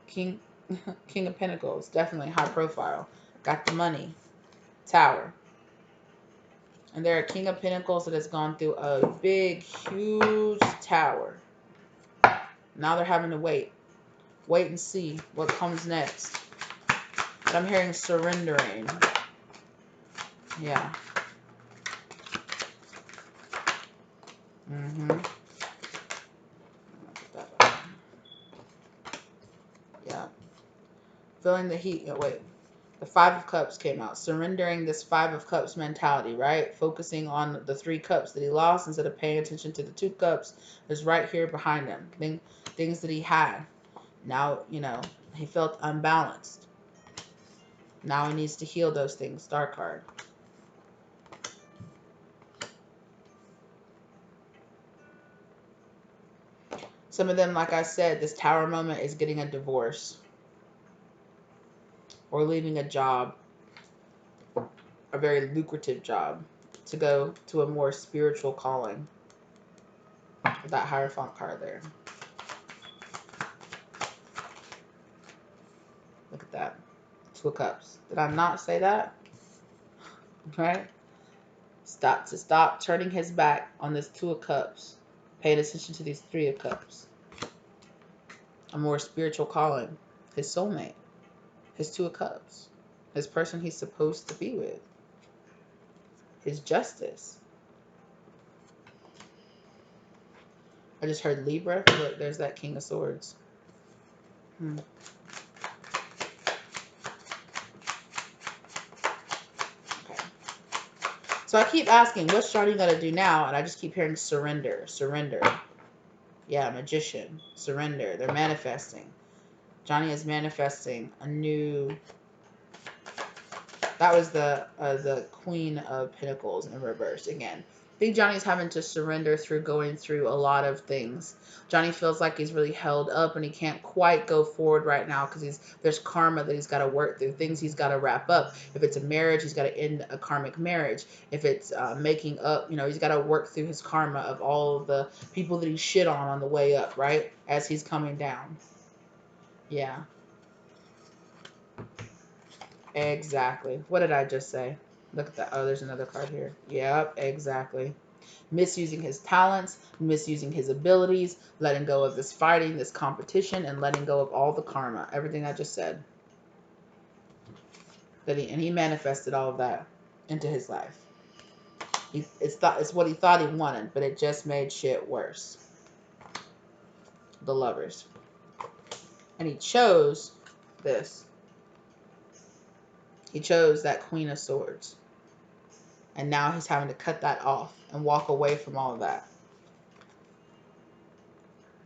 King of Pentacles, definitely high profile. Got the money. Tower. And there are King of Pentacles that has gone through a big, huge tower. Now they're having to wait. Wait and see what comes next. But I'm hearing surrendering. Yeah. Yeah. Feeling the heat. Oh, wait. The 5 of Cups came out. Surrendering this 5 of Cups mentality, right? Focusing on the 3 cups that he lost instead of paying attention to the 2 cups that's right here behind him. Things that he had. Now, he felt unbalanced. Now he needs to heal those things. Star card. Some of them, like I said, this Tower moment is getting a divorce. Or leaving a job. a very lucrative job, to go to a more spiritual calling. With that Hierophant card there. Look at that. Two of Cups. Did I not say that? Right? Stop turning his back on this Two of Cups. Paying attention to these Three of Cups. A more spiritual calling. His soulmate. His Two of Cups. His person he's supposed to be with. His justice. I just heard Libra. Look, there's that King of Swords. Okay. So I keep asking, what's Johnny got to do now? And I just keep hearing surrender, surrender. Yeah, Magician, surrender. They're manifesting. Johnny is manifesting a new... That was the Queen of Pentacles in reverse again. I think Johnny's having to surrender through going through a lot of things. Johnny feels like he's really held up and he can't quite go forward right now because there's karma that he's got to work through, things he's got to wrap up. If it's a marriage, he's got to end a karmic marriage. If it's making up, he's got to work through his karma of all of the people that he shit on the way up, right? As he's coming down. Yeah. Exactly. What did I just say? Look at that. Oh, there's another card here. Yep, exactly. Misusing his talents, misusing his abilities, letting go of this fighting, this competition, and letting go of all the karma. Everything I just said. He manifested all of that into his life. It's what he thought he wanted, but it just made shit worse. The Lovers. And he chose this. He chose that Queen of Swords. And now he's having to cut that off and walk away from all of that.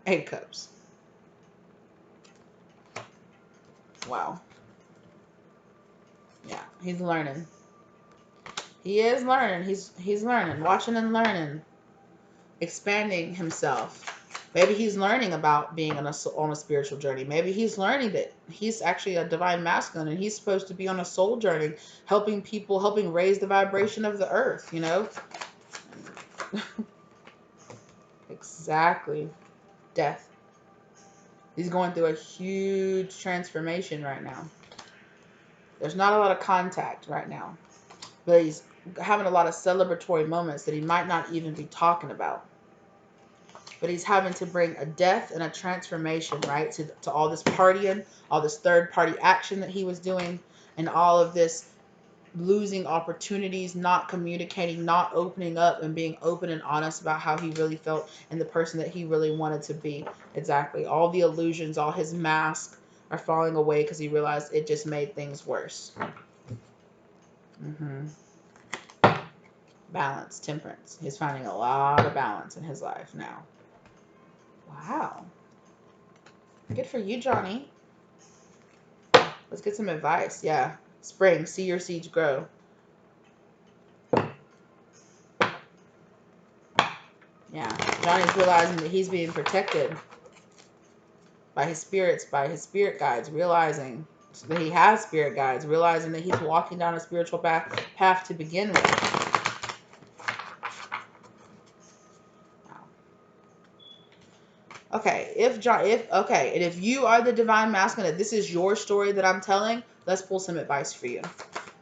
8 Cups. Wow. Yeah, he's learning. He is learning. He's learning, watching and learning, expanding himself. Maybe he's learning about being on a spiritual journey. Maybe he's learning that he's actually a divine masculine and he's supposed to be on a soul journey, helping people, helping raise the vibration of the earth, Exactly. Death. He's going through a huge transformation right now. There's not a lot of contact right now, but he's having a lot of celebratory moments that he might not even be talking about. But he's having to bring a death and a transformation, right, to all this partying, all this third-party action that he was doing, and all of this losing opportunities, not communicating, not opening up, and being open and honest about how he really felt and the person that he really wanted to be. Exactly. All the illusions, all his masks are falling away because he realized it just made things worse. Balance, temperance. He's finding a lot of balance in his life now. Wow. Good for you, Johnny. Let's get some advice. Yeah. Spring, see your seeds grow. Yeah. Johnny's realizing that he's being protected by his spirits, by his spirit guides, realizing that he has spirit guides, realizing that he's walking down a spiritual path to begin with. Okay, and if you are the divine masculine, if this is your story that I'm telling, let's pull some advice for you.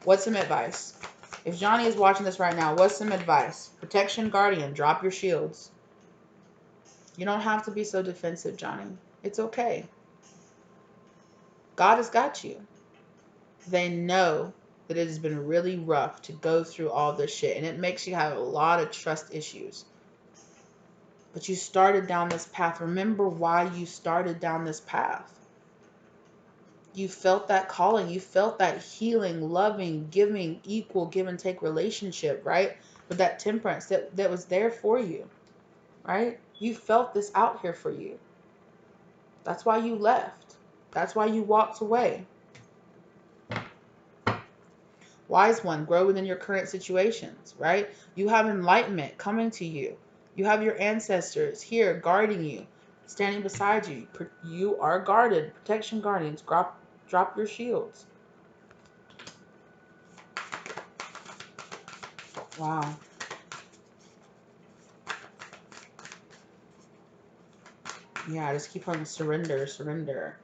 What's some advice? If Johnny is watching this right now, what's some advice? Protection, guardian, drop your shields. You don't have to be so defensive, Johnny. It's okay. God has got you. They know that it has been really rough to go through all this shit, and it makes you have a lot of trust issues. But you started down this path. Remember why you started down this path. You felt that calling. You felt that healing, loving, giving, equal give and take relationship, right? With that temperance that was there for you, right? You felt this out here for you. That's why you left. That's why you walked away. Wise one, grow within your current situations, right? You have enlightenment coming to you. You have your ancestors here guarding you, standing beside you. You are guarded. Protection guardians, drop your shields. Wow. Yeah, I just keep on surrender, surrender.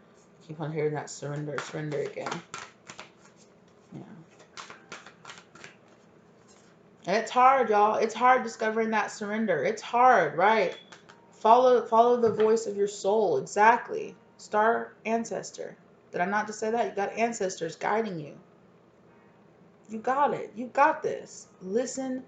Keep on hearing that surrender, surrender again. Yeah. And it's hard, y'all. It's hard discovering that surrender. It's hard, right? Follow the voice of your soul. Exactly. Star ancestor. Did I not just say that? You got ancestors guiding you. You got it. You got this. Listen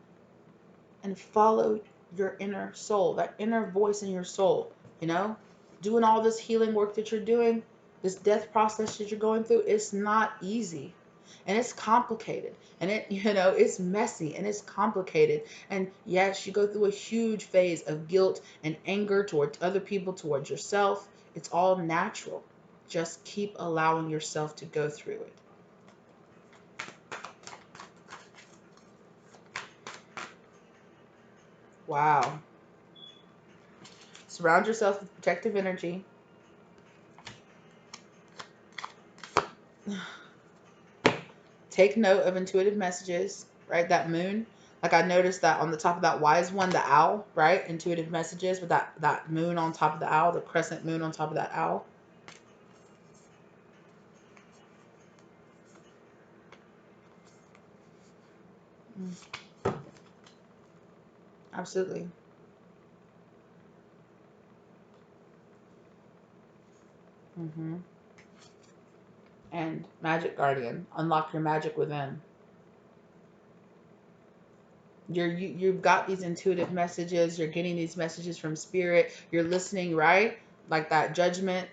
and follow your inner soul, that inner voice in your soul, you know? Doing all this healing work that you're doing, this death process that you're going through, it's not easy. And it's complicated. And it's messy and it's complicated. And yes, you go through a huge phase of guilt and anger towards other people, towards yourself. It's all natural. Just keep allowing yourself to go through it. Wow. Surround yourself with protective energy. Take note of intuitive messages, right? That moon. Like I noticed that on the top of that wise one, the owl, right? Intuitive messages with that moon on top of the owl, the crescent moon on top of that owl. Mm, absolutely. Hmm. And Magic Guardian, unlock your magic within. You've got these intuitive messages. You're getting these messages from spirit. You're listening, right? Like that judgment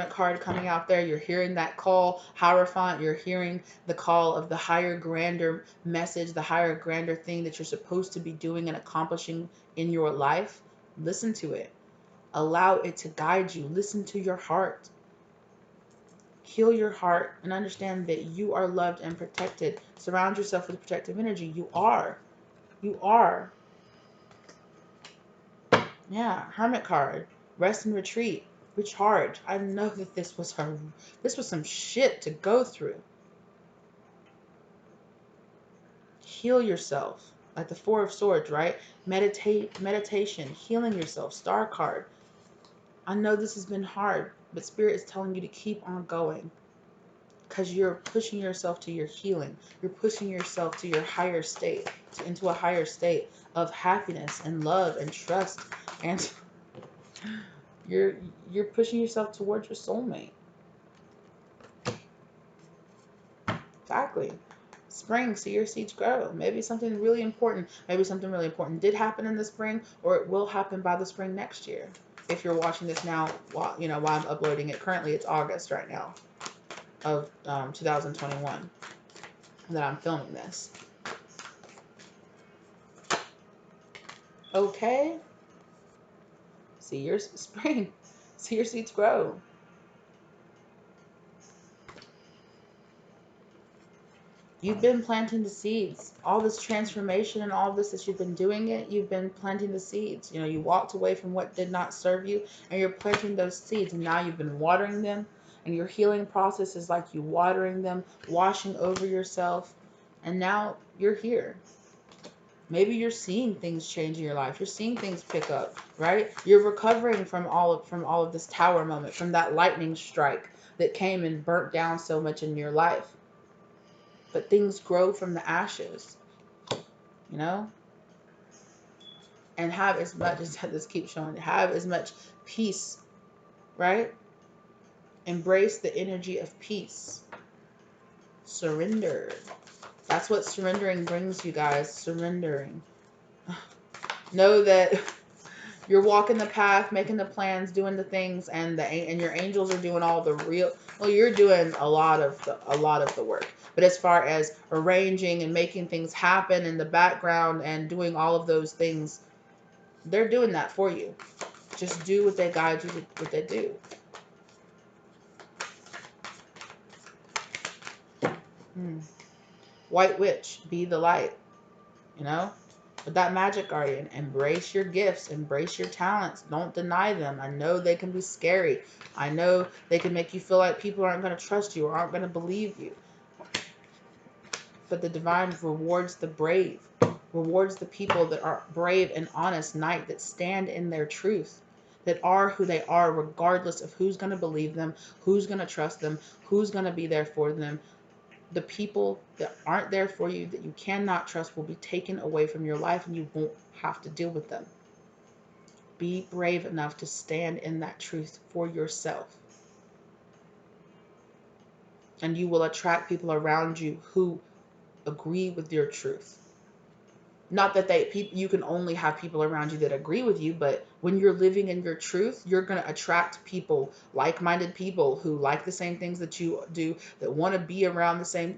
card coming out there. You're hearing that call, Hierophant. You're hearing the call of the higher, grander message, the higher, grander thing that you're supposed to be doing and accomplishing in your life. Listen to it. Allow it to guide you. Listen to your heart. Heal your heart and understand that you are loved and protected. Surround yourself with protective energy. You are. You are. Yeah, hermit card. Rest and retreat. Recharge. I know that this was some shit to go through. Heal yourself. Like the Four of Swords, right? Meditation, healing yourself. Star card. I know this has been hard, but Spirit is telling you to keep on going because you're pushing yourself to your healing. You're pushing yourself to your higher state, into a higher state of happiness and love and trust, and you're you're pushing yourself towards your soulmate. Exactly. Spring, see your seeds grow. Maybe something really important. Maybe something really important did happen in the spring, or it will happen by the spring next year. If you're watching this now, while I'm uploading it, currently it's August right now of 2021 that I'm filming this. Okay. See your spring. See your seeds grow. You've been planting the seeds. All this transformation and all this that you've been doing you've been planting the seeds. You walked away from what did not serve you and you're planting those seeds and now you've been watering them and your healing process is like you watering them, washing over yourself, and now you're here. Maybe you're seeing things change in your life. You're seeing things pick up, right? You're recovering from all of this tower moment, from that lightning strike that came and burnt down so much in your life. But things grow from the ashes, you know? And have as much as this keeps showing, have as much peace, right? Embrace the energy of peace. Surrender. That's what surrendering brings you guys. Surrendering. Know that you're walking the path, making the plans, doing the things, and your angels are doing all the real. Well, you're doing a lot of the work. But as far as arranging and making things happen in the background and doing all of those things, they're doing that for you. Just do what they guide you to, what they do. Hmm. White witch, be the light. With that magic guardian, embrace your gifts, embrace your talents. Don't deny them. I know they can be scary. I know they can make you feel like people aren't going to trust you or aren't going to believe you. But the divine rewards the brave. rewards the people that are brave and honest knight, that stand in their truth, that are who they are, regardless of who's going to believe them, who's going to trust them, who's going to be there for them. The people that aren't there for you, that you cannot trust, will be taken away from your life, and you won't have to deal with them. Be brave enough to stand in that truth for yourself. And you will attract people around you who agree with your truth. Not that you can only have people around you that agree with you, but when you're living in your truth, you're going to attract people, like-minded people who like the same things that you do, that want to be around the same,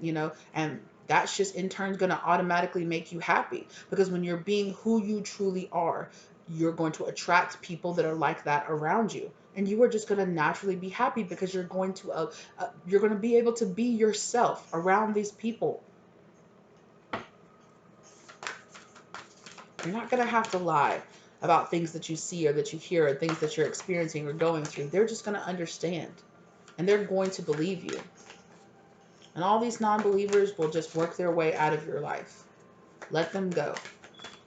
and that's just in turn going to automatically make you happy, because when you're being who you truly are, you're going to attract people that are like that around you. And you are just going to naturally be happy, because you're going to be able to be yourself around these people. You're not going to have to lie about things that you see or that you hear or things that you're experiencing or going through. They're just going to understand, and they're going to believe you. And all these non-believers will just work their way out of your life. Let them go.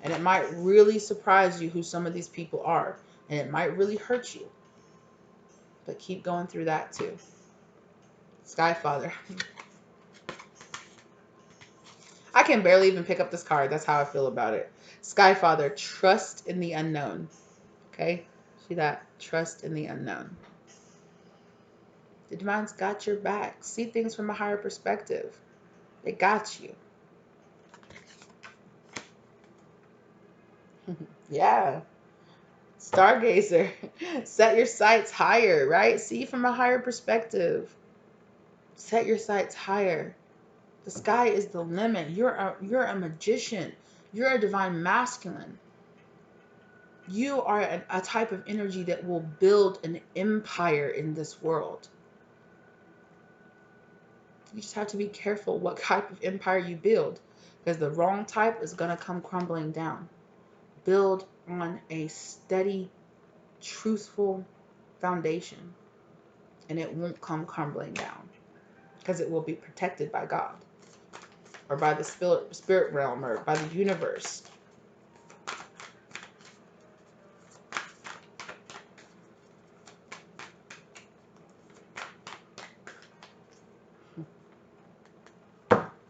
And it might really surprise you who some of these people are, and it might really hurt you. But keep going through that too. Sky Father. I can barely even pick up this card. That's how I feel about it. Sky Father, trust in the unknown. Okay? See that? Trust in the unknown. The Divine's got your back. See things from a higher perspective. They got you. Yeah. Stargazer. Set your sights higher, right? See from a higher perspective. Set your sights higher. The sky is the limit. You're a magician. You're a divine masculine. You are a type of energy that will build an empire in this world. You just have to be careful what type of empire you build, because the wrong type is going to come crumbling down. Build on a steady, truthful foundation, and it won't come crumbling down, because it will be protected by God, or by the spirit realm, or by the universe.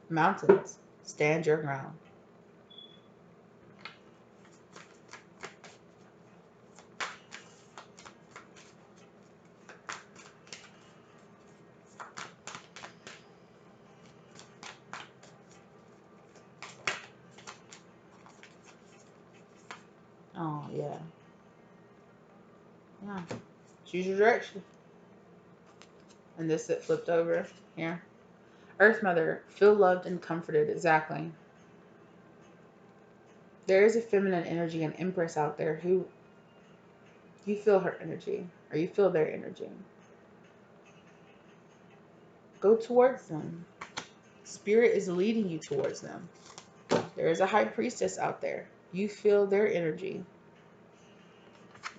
Mountains, stand your ground. Oh, yeah. Yeah. Choose your direction. And this it flipped over here. Earth Mother, feel loved and comforted. Exactly. There is a feminine energy, an empress out there who you feel her energy, or you feel their energy. Go towards them. Spirit is leading you towards them. There is a high priestess out there. You feel their energy.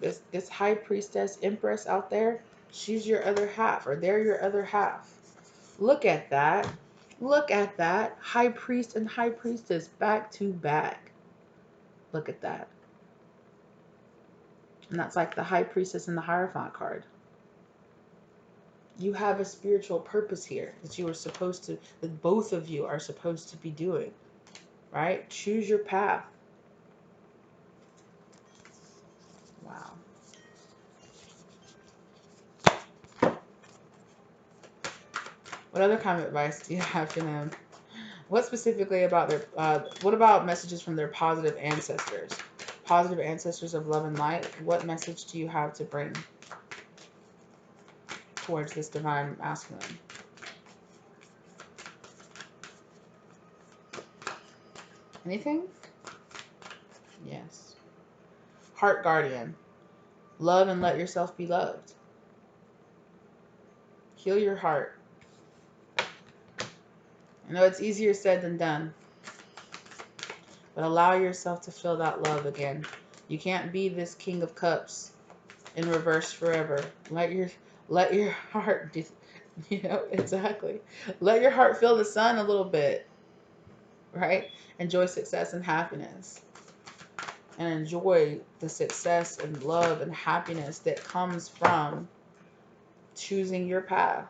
This high priestess empress out there, she's your other half, or they're your other half. Look at that. Look at that. High priest and high priestess back to back. Look at that. And that's like the high priestess and the Hierophant card. You have a spiritual purpose here that both of you are supposed to be doing, right? Choose your path. Wow. What other kind of advice do you have for them? What specifically about what about messages from their positive ancestors? Positive ancestors of love and light. What message do you have to bring towards this divine masculine? Anything? Yes. Heart guardian. Love and let yourself be loved. Heal your heart. I know it's easier said than done, but allow yourself to feel that love again. You can't be this King of Cups in reverse forever. Let your heart, exactly. Let your heart feel the sun a little bit. right? Enjoy success and happiness. And enjoy the success and love and happiness that comes from choosing your path.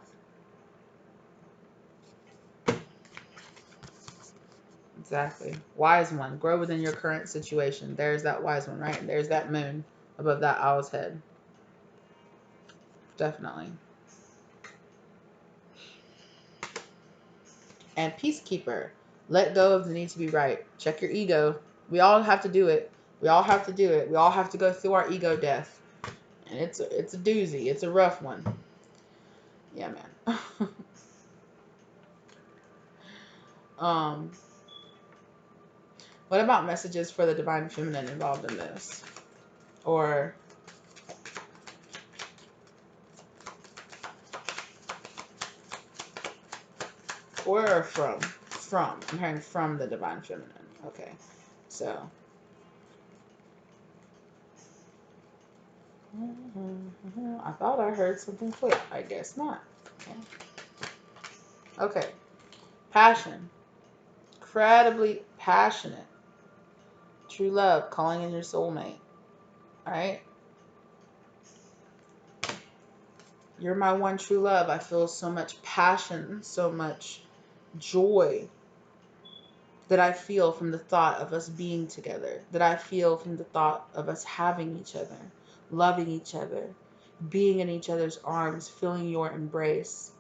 Exactly. Wise one. Grow within your current situation. There's that wise one, right? And there's that moon above that owl's head. Definitely. And peacekeeper. Let go of the need to be right. Check your ego. We all have to do it. We all have to do it. We all have to go through our ego death. And it's a doozy. It's a rough one. Yeah, man. um, what about messages for the divine feminine involved in this? Or from? From. I'm hearing from the divine feminine. Okay. So I thought I heard something flip. I guess not. Okay. Passion. Incredibly passionate. True love. Calling in your soulmate. All right. You're my one true love. I feel so much passion, so much joy that I feel from the thought of us being together, that I feel from the thought of us having each other, loving each other, being in each other's arms, feeling your embrace.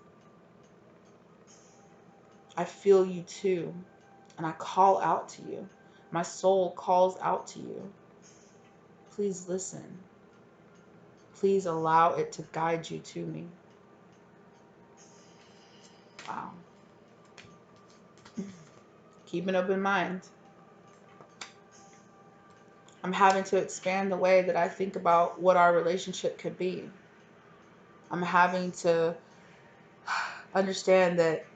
I feel you too, and I call out to you. My soul calls out to you. Please listen. Please allow it to guide you to me. Wow. Keep an open mind. I'm having to expand the way that I think about what our relationship could be. I'm having to understand that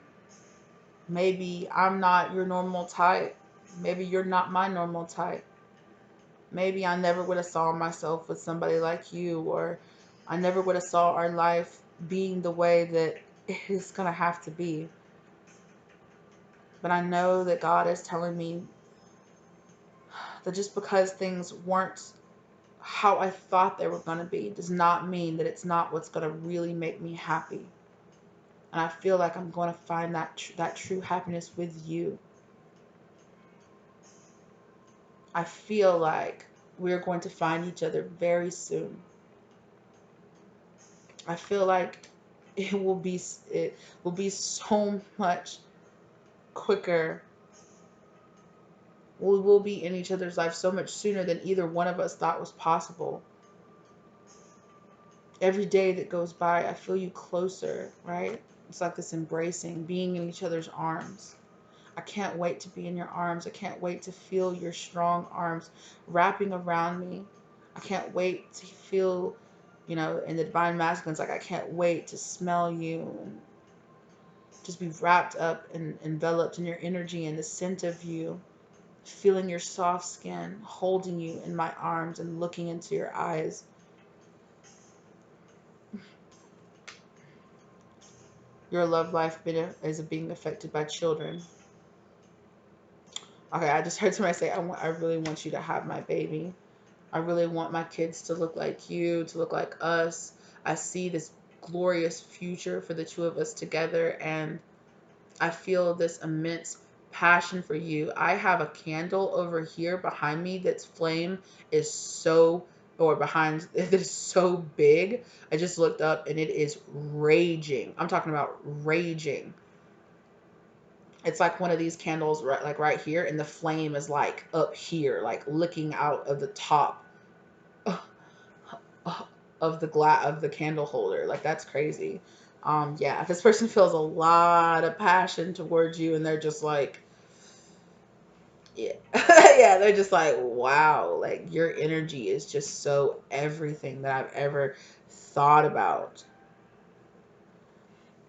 maybe I'm not your normal type. Maybe you're not my normal type. Maybe I never would have saw myself with somebody like you, or I never would have saw our life being the way that it's going to have to be. But I know that God is telling me that just because things weren't how I thought they were going to be does not mean that it's not what's going to really make me happy. And I feel like I'm going to find that true happiness with you. I feel like we're going to find each other very soon. I feel like it will be so much quicker. We will be in each other's life so much sooner than either one of us thought was possible. Every day that goes by, I feel you closer, right? It's like this embracing, being in each other's arms. I can't wait to be in your arms. I can't wait to feel your strong arms wrapping around me. I can't wait to feel, in the divine masculines, like I can't wait to smell you and just be wrapped up and enveloped in your energy and the scent of you, feeling your soft skin, holding you in my arms and looking into your eyes. Your love life is being affected by children. Okay, I just heard somebody say, I really want you to have my baby. I really want my kids to look like you, to look like us. I see this glorious future for the two of us together, and I feel this immense passion for you. I have a candle over here behind me that's flame is so, or behind, it is so big. I just looked up and it is raging. I'm talking about raging. It's like one of these candles right here, and the flame is like up here, like looking out of the top of the candle holder. Like, that's crazy. Yeah, this person feels a lot of passion towards you, and they're just like, yeah. Yeah, they're just like, wow, like your energy is just so everything that I've ever thought about.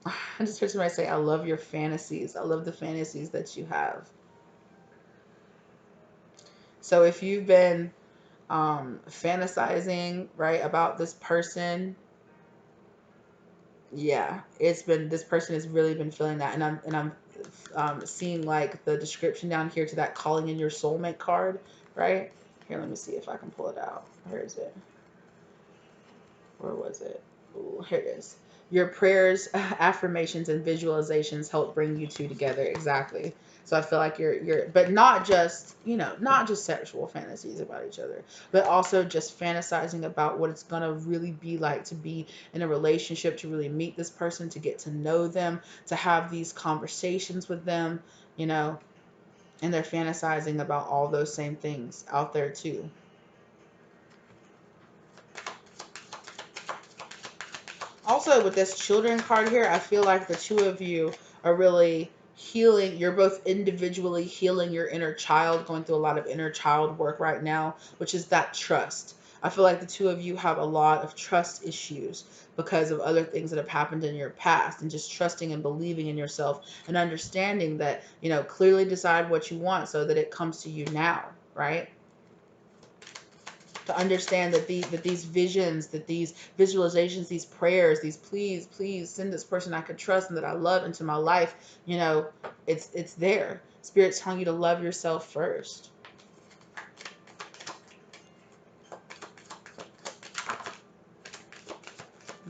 I just heard somebody say, I love your fantasies. I love the fantasies that you have. So if you've been fantasizing, right, about this person, yeah, this person has really been feeling that, and seeing like the description down here to that calling in your soulmate card, right? Here, let me see if I can pull it out. Where is it? Where was it? Ooh, here it is. Your prayers, affirmations, and visualizations help bring you two together. Exactly. So I feel like but not just, not just sexual fantasies about each other, but also just fantasizing about what it's going to really be like to be in a relationship, to really meet this person, to get to know them, to have these conversations with them, you know, and they're fantasizing about all those same things out there too. Also, with this children card here, I feel like the two of you are really healing. You're both individually healing your inner child, going through a lot of inner child work right now, which is that trust. I feel like the two of you have a lot of trust issues because of other things that have happened in your past, and just trusting and believing in yourself and understanding that, clearly decide what you want so that it comes to you now, right? To understand that these visions, that these visualizations, these prayers, these please send this person I could trust and that I love into my life, it's there. Spirit's telling you to love yourself first.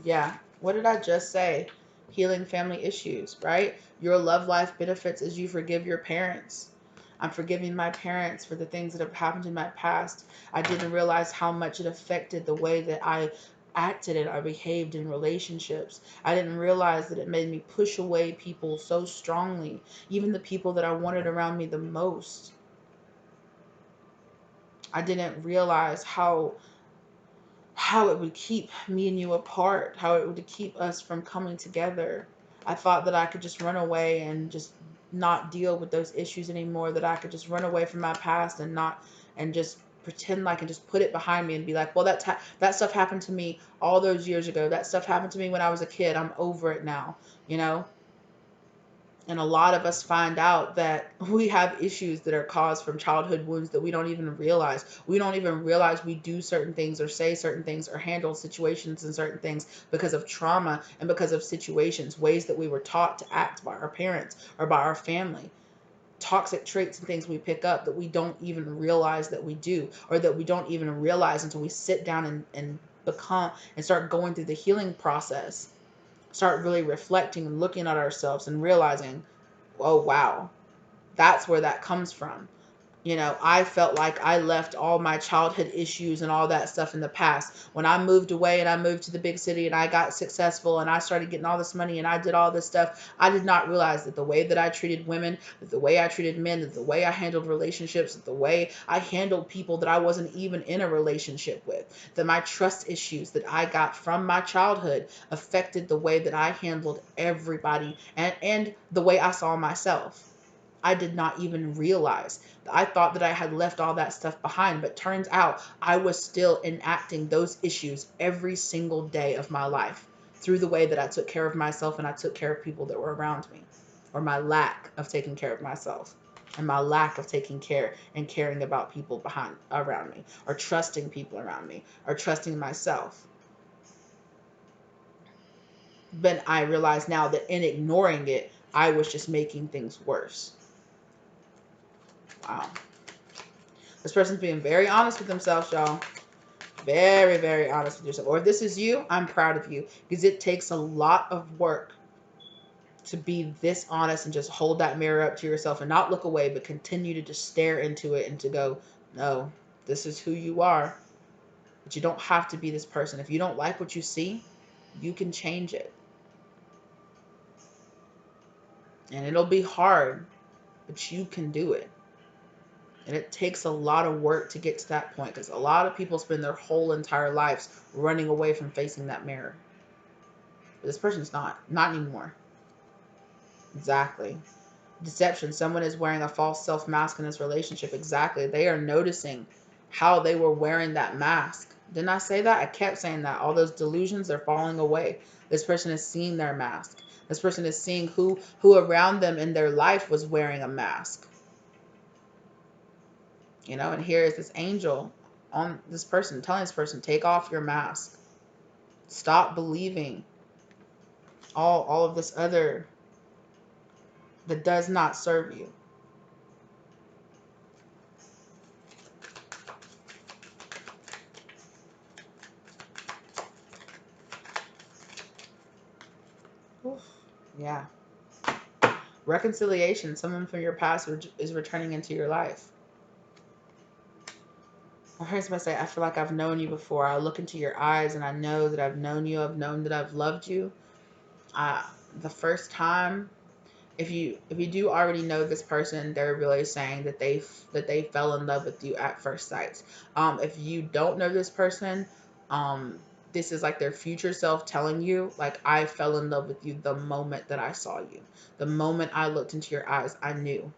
Yeah. What did I just say? Healing family issues, right? Your love life benefits as you forgive your parents. I'm forgiving my parents for the things that have happened in my past. I didn't realize how much it affected the way that I acted and I behaved in relationships. I didn't realize that it made me push away people so strongly, even the people that I wanted around me the most. I didn't realize how it would keep me and you apart, how it would keep us from coming together. I thought that I could just run away and just not deal with those issues anymore, that I could just run away from my past and just pretend like and just put it behind me and be like, well, that stuff happened to me all those years ago. That stuff happened to me when I was a kid. I'm over it now, you know? And a lot of us find out that we have issues that are caused from childhood wounds that we don't even realize. We don't even realize we do certain things or say certain things or handle situations and certain things because of trauma and because of situations, ways that we were taught to act by our parents or by our family. Toxic traits and things we pick up that we don't even realize that we do, or that we don't even realize until we sit down and become and start going through the healing process, start really reflecting and looking at ourselves and realizing, oh, wow, that's where that comes from. I felt like I left all my childhood issues and all that stuff in the past. When I moved away and I moved to the big city and I got successful and I started getting all this money and I did all this stuff, I did not realize that the way that I treated women, that the way I treated men, that the way I handled relationships, that the way I handled people that I wasn't even in a relationship with, that my trust issues that I got from my childhood affected the way that I handled everybody and the way I saw myself. I did not even realize. I thought that I had left all that stuff behind, but turns out I was still enacting those issues every single day of my life through the way that I took care of myself and I took care of people that were around me, or my lack of taking care of myself and my lack of taking care and caring about people around me, or trusting people around me, or trusting myself. But I realize now that in ignoring it, I was just making things worse. Wow. This person's being very honest with themselves, y'all. Very, very honest with yourself. Or if this is you, I'm proud of you, because it takes a lot of work to be this honest and just hold that mirror up to yourself and not look away, but continue to just stare into it and to go, no, this is who you are. But you don't have to be this person. If you don't like what you see, you can change it. And it'll be hard, but you can do it. And it takes a lot of work to get to that point, because a lot of people spend their whole entire lives running away from facing that mirror. But this person's not anymore. Exactly. Deception. Someone is wearing a false self mask in this relationship. Exactly. They are noticing how they were wearing that mask. Didn't I say that? I kept saying that. All those delusions are falling away. This person is seeing their mask. This person is seeing who around them in their life was wearing a mask. And here is this angel on this person, telling this person, take off your mask. Stop believing all of this other that does not serve you. Oof. Yeah. Reconciliation. Someone from your past is returning into your life. I heard somebody say, I feel like I've known you before. I look into your eyes and I know that I've known you. I've known that I've loved you. Uh, the first time, if you do already know this person, they're really saying that they fell in love with you at first sight. If you don't know this person, um, this is like their future self telling you, like, I fell in love with you the moment that I saw you. The moment I looked into your eyes, I knew.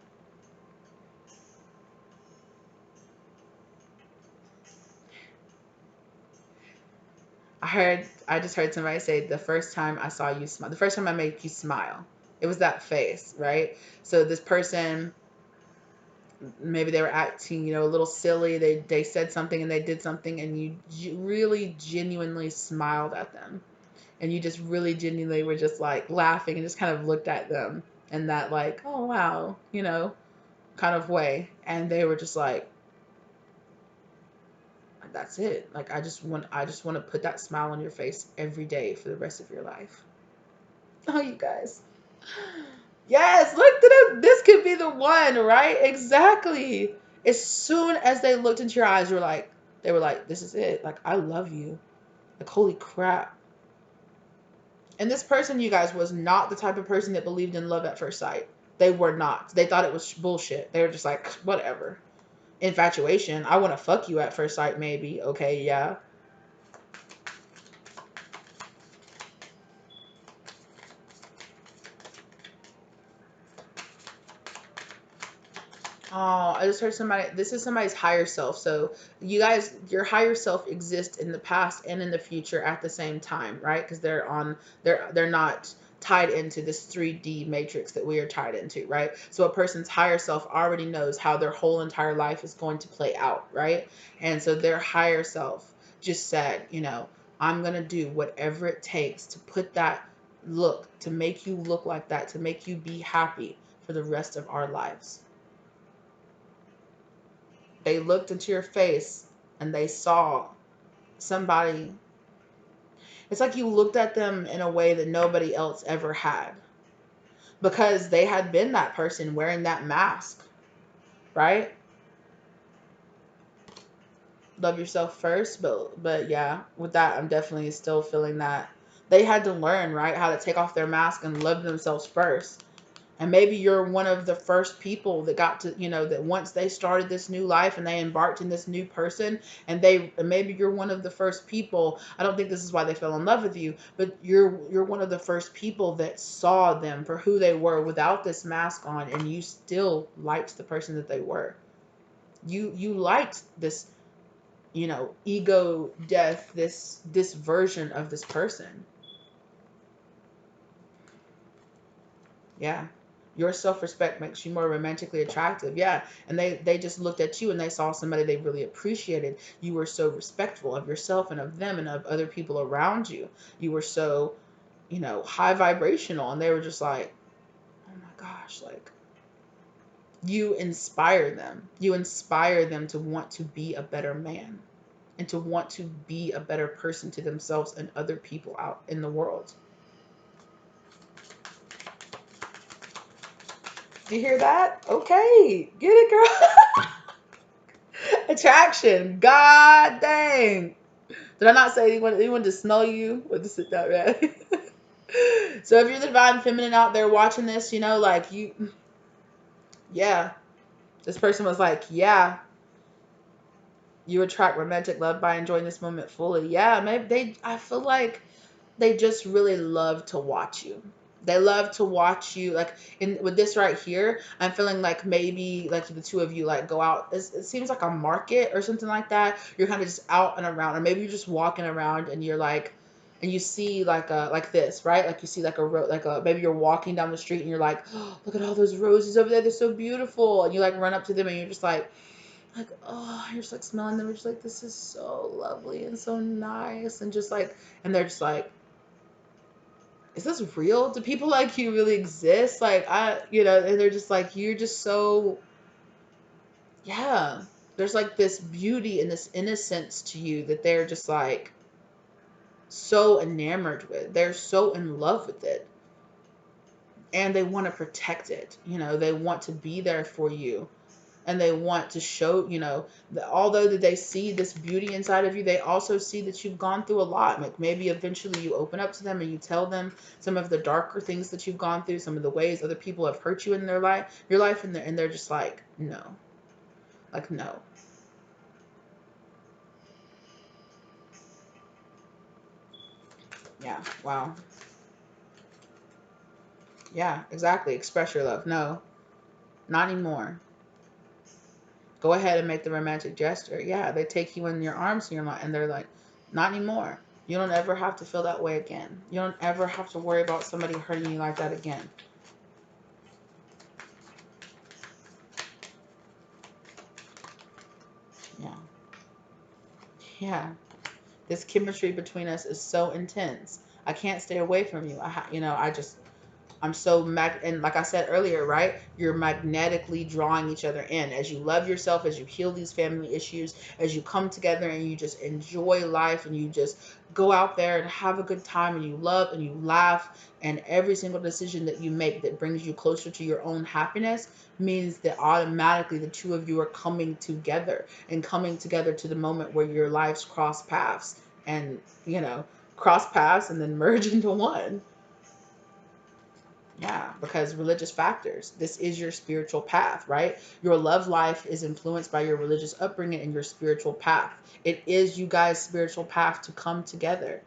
I just heard somebody say, the first time I saw you smile, the first time I made you smile, it was that face, right? So this person, maybe they were acting, a little silly. They said something and they did something, and you really genuinely smiled at them, and you just really genuinely were just like laughing and just kind of looked at them in that, like, oh wow, kind of way, and they were just like, that's it. Like, I just want to put that smile on your face every day for the rest of your life. Oh, you guys. Yes, look to them. This could be the one, right? Exactly. As soon as they looked into your eyes, they were like, this is it. Like, I love you. Like, holy crap. And this person, you guys, was not the type of person that believed in love at first sight. They were not. They thought it was bullshit. They were just like, whatever. Infatuation. I want to fuck you at first sight, maybe. Okay, yeah. Oh, I just heard somebody. This is somebody's higher self. So you guys, your higher self exists in the past and in the future at the same time, right? Because they're not tied into this 3D matrix that we are tied into, right? So a person's higher self already knows how their whole entire life is going to play out, right? And so their higher self just said, I'm gonna do whatever it takes to put that look, to make you look like that, to make you be happy for the rest of our lives. They looked into your face and they saw somebody. It's like you looked at them in a way that nobody else ever had, because they had been that person wearing that mask, right? Love yourself first, but yeah, with that, I'm definitely still feeling that they had to learn, right, how to take off their mask and love themselves first. And maybe you're one of the first people that got to, that once they started this new life and they embarked in this new person, and maybe you're one of the first people. I don't think this is why they fell in love with you, but you're one of the first people that saw them for who they were without this mask on, and you still liked the person that they were. You liked this, ego death, this version of this person. Yeah. Your self-respect makes you more romantically attractive. Yeah. And they just looked at you and they saw somebody they really appreciated. You were so respectful of yourself and of them and of other people around you. You were so, high vibrational, and they were just like, oh my gosh, like, you inspire them. You inspire them to want to be a better man and to want to be a better person to themselves and other people out in the world. Do you hear that? Okay. Get it, girl. Attraction. God dang. Did I not say anyone to smell you or to sit down, man? So if you're the divine feminine out there watching this, like, yeah, this person was like, yeah, you attract romantic love by enjoying this moment fully. Yeah, maybe I feel like they just really love to watch you. They love to watch you. Like, with this right here, I'm feeling like maybe like the two of you like go out. It seems like a market or something like that. You're kind of just out and around, or maybe you're just walking around and you're like, and you see like a like this, right? Like you see like maybe you're walking down the street and you're like, oh, look at all those roses over there. They're so beautiful. And you like run up to them and you're just like, oh, you're just like smelling them. You're just like, this is so lovely and so nice, and just like, and they're just like, is this real? Do people like you really exist? Like, and they're just like, you're just so, yeah. There's like this beauty and this innocence to you that they're just like so enamored with. They're so in love with it. And they want to protect it. They want to be there for you. And they want to show, that although that they see this beauty inside of you, they also see that you've gone through a lot. Like maybe eventually you open up to them and you tell them some of the darker things that you've gone through, some of the ways other people have hurt you in your life, and they're just like, no, like no. Yeah, wow. Yeah, exactly. Express your love. No, not anymore. Go ahead and make the romantic gesture. Yeah, they take you in your arms and they're like, not anymore. You don't ever have to feel that way again. You don't ever have to worry about somebody hurting you like that again. Yeah. Yeah. This chemistry between us is so intense. I can't stay away from you. I just I'm so and like I said earlier, right? You're magnetically drawing each other in as you love yourself, as you heal these family issues, as you come together and you just enjoy life and you just go out there and have a good time and you love and you laugh, and every single decision that you make that brings you closer to your own happiness means that automatically the two of you are coming together and coming together to the moment where your lives cross paths and, cross paths and then merge into one. Yeah, because religious factors. This is your spiritual path, right? Your love life is influenced by your religious upbringing and your spiritual path. It is you guys' spiritual path to come together.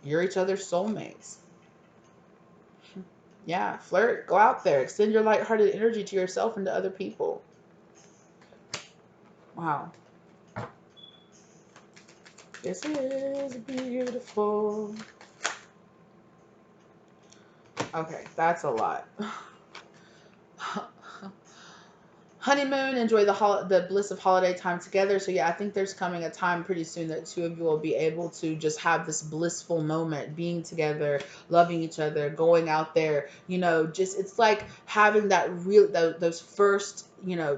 You're each other's soulmates. Yeah, flirt, go out there, extend your lighthearted energy to yourself and to other people. Wow. This is beautiful. Okay, that's a lot. Honeymoon, enjoy the bliss of holiday time together. So yeah, I think there's coming a time pretty soon that two of you will be able to just have this blissful moment, being together, loving each other, going out there. Just it's like having that real those first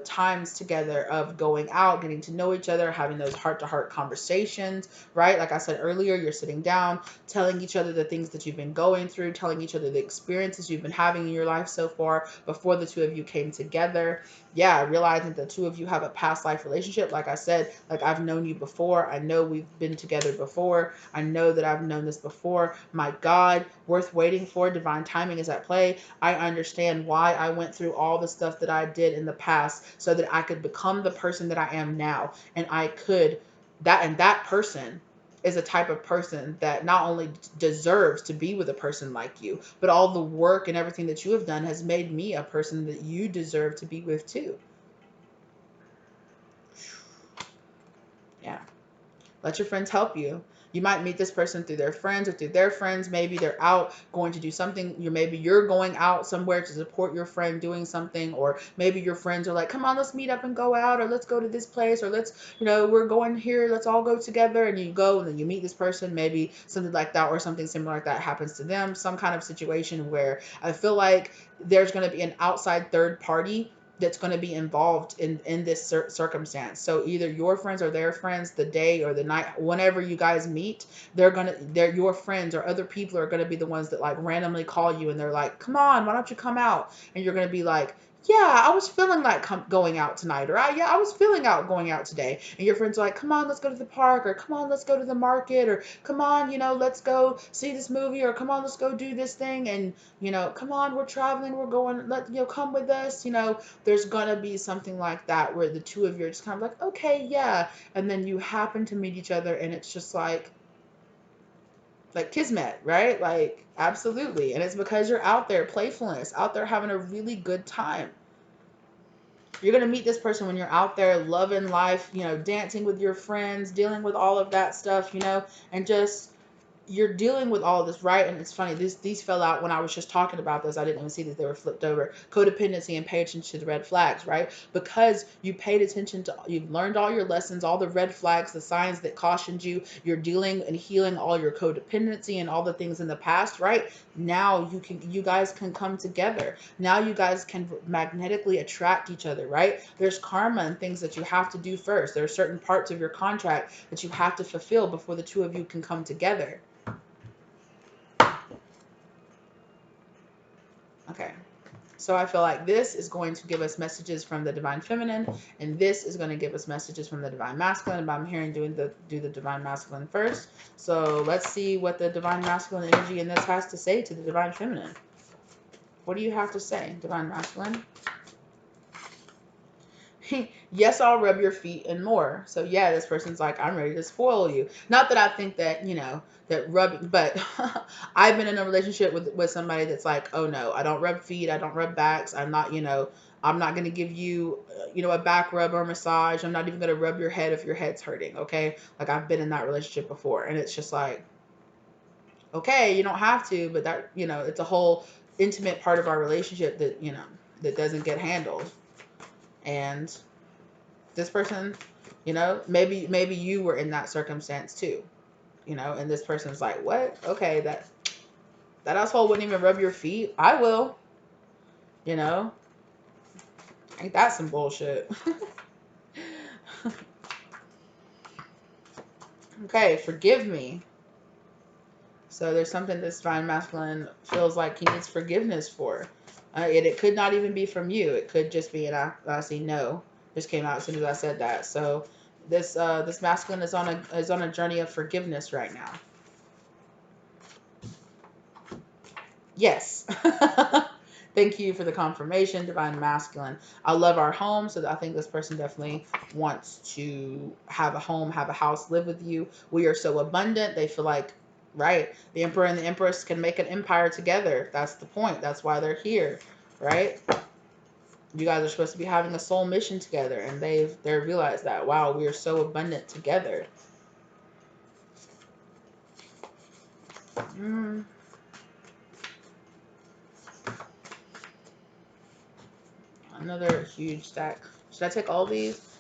times together of going out, getting to know each other, having those heart to heart conversations. Right, like I said earlier, you're sitting down, telling each other the things that you've been going through, telling each other the experiences you've been having in your life so far before the two of you came together. Yeah, realizing the two of you have a past life relationship. Like I said, like I've known you before. I know we've been together before. I know that I've known this before. My God, worth waiting for. Divine timing is at play. I understand why I went through all the stuff that I did in the past so that I could become the person that I am now. And I could, that person is a type of person that not only deserves to be with a person like you, but all the work and everything that you have done has made me a person that you deserve to be with too. Yeah. Let your friends help you. You might meet this person through their friends or through their friends. Maybe they're out going to do something. Maybe you're going out somewhere to support your friend doing something, or maybe your friends are like, "Come on, let's meet up and go out, or let's go to this place, or let's, we're going here. Let's all go together." And you go, and then you meet this person. Maybe something like that, or something similar like that happens to them. Some kind of situation where I feel like there's going to be an outside third party that's going to be involved in this circumstance. So either your friends or their friends, the day or the night, whenever you guys meet, they're your friends or other people are gonna be the ones that like randomly call you and they're like, "Come on, why don't you come out?" And you're gonna be like, "Yeah, I was feeling like going out tonight," or yeah, I was feeling out going out today. And your friends are like, "Come on, let's go to the park," or "Come on, let's go to the market," or "Come on, let's go see this movie," or "Come on, let's go do this thing," and "Come on, we're traveling, we're going, come with us." There's gonna be something like that where the two of you are just kind of like, "Okay, yeah," and then you happen to meet each other, and it's just like kismet, right? Like absolutely, and it's because you're out there, playfulness, out there having a really good time. You're gonna meet this person when you're out there loving life, dancing with your friends, dealing with all of that stuff, and just you're dealing with all of this, right? And it's funny, these fell out when I was just talking about this. I didn't even see that they were flipped over. Codependency and pay attention to the red flags, right? Because you paid attention to, you've learned all your lessons, all the red flags, the signs that cautioned you. You're dealing and healing all your codependency and all the things in the past, right? Now you guys can come together. Now you guys can magnetically attract each other, right? There's karma and things that you have to do first. There are certain parts of your contract that you have to fulfill before the two of you can come together. Okay, so I feel like this is going to give us messages from the divine feminine, and this is going to give us messages from the divine masculine. But I'm hearing do the divine masculine first. So let's see what the divine masculine energy in this has to say to the divine feminine. What do you have to say, divine masculine? Yes, I'll rub your feet and more. So yeah, this person's like, I'm ready to spoil you. Not that I think that, that rubbing, but I've been in a relationship with somebody that's like, oh no, I don't rub feet, I don't rub backs, I'm not, I'm not going to give you, a back rub or massage. I'm not even going to rub your head if your head's hurting, okay? Like, I've been in that relationship before, and it's just like, okay, you don't have to, but that, it's a whole intimate part of our relationship that, that doesn't get handled. And this person, maybe you were in that circumstance too, and this person's like, what? Okay, that asshole wouldn't even rub your feet. I will, ain't that some bullshit? Okay, forgive me. So there's something this divine masculine feels like he needs forgiveness for. It could not even be from you. It could just be, and I see no just came out as soon as I said that. So this masculine is on a journey of forgiveness right now. Yes. Thank you for the confirmation, divine masculine. I love our home, so I think this person definitely wants to have a home, have a house, live with you. We are so abundant. They feel like, right, the emperor and the empress can make an empire together. That's the point. That's why they're here, right? You guys are supposed to be having a soul mission together, and they've realized that, wow, we are so abundant together. Another huge stack. Should I take all these?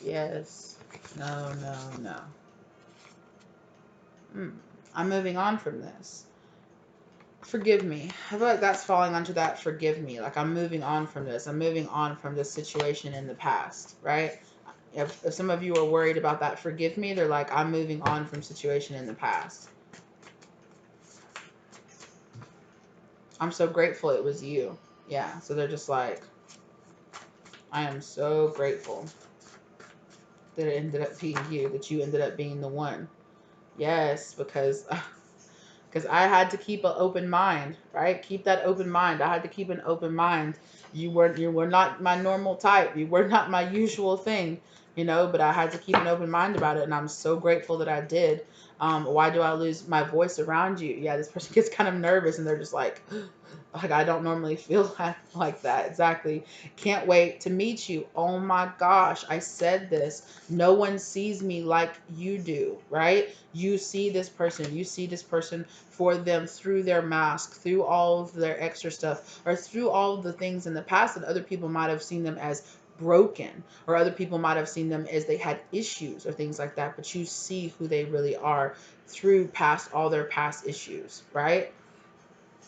Yes. No, no, no. I'm moving on from this. Forgive me. I feel like that's falling onto that forgive me. Like, I'm moving on from this. I'm moving on from this situation in the past, right? If some of you are worried about that forgive me, they're like, I'm moving on from situation in the past. I'm so grateful it was you. Yeah, so they're just like, I am so grateful that it ended up being you, that you ended up being the one. Yes, because I had to keep an open mind, right? Keep that open mind. I had to keep an open mind. You were not my normal type. You were not my usual thing, but I had to keep an open mind about it, and I'm so grateful that I did. Why do I lose my voice around you? Yeah, this person gets kind of nervous, and they're just like I don't normally feel like that. Exactly. Can't wait to meet you. Oh my gosh, I said this. No one sees me like you do, right? You see this person. You see this person for them through their mask, through all of their extra stuff, or through all of the things in the past that other people might have seen them as broken, or other people might have seen them as they had issues or things like that. But you see who they really are through all their past issues, right?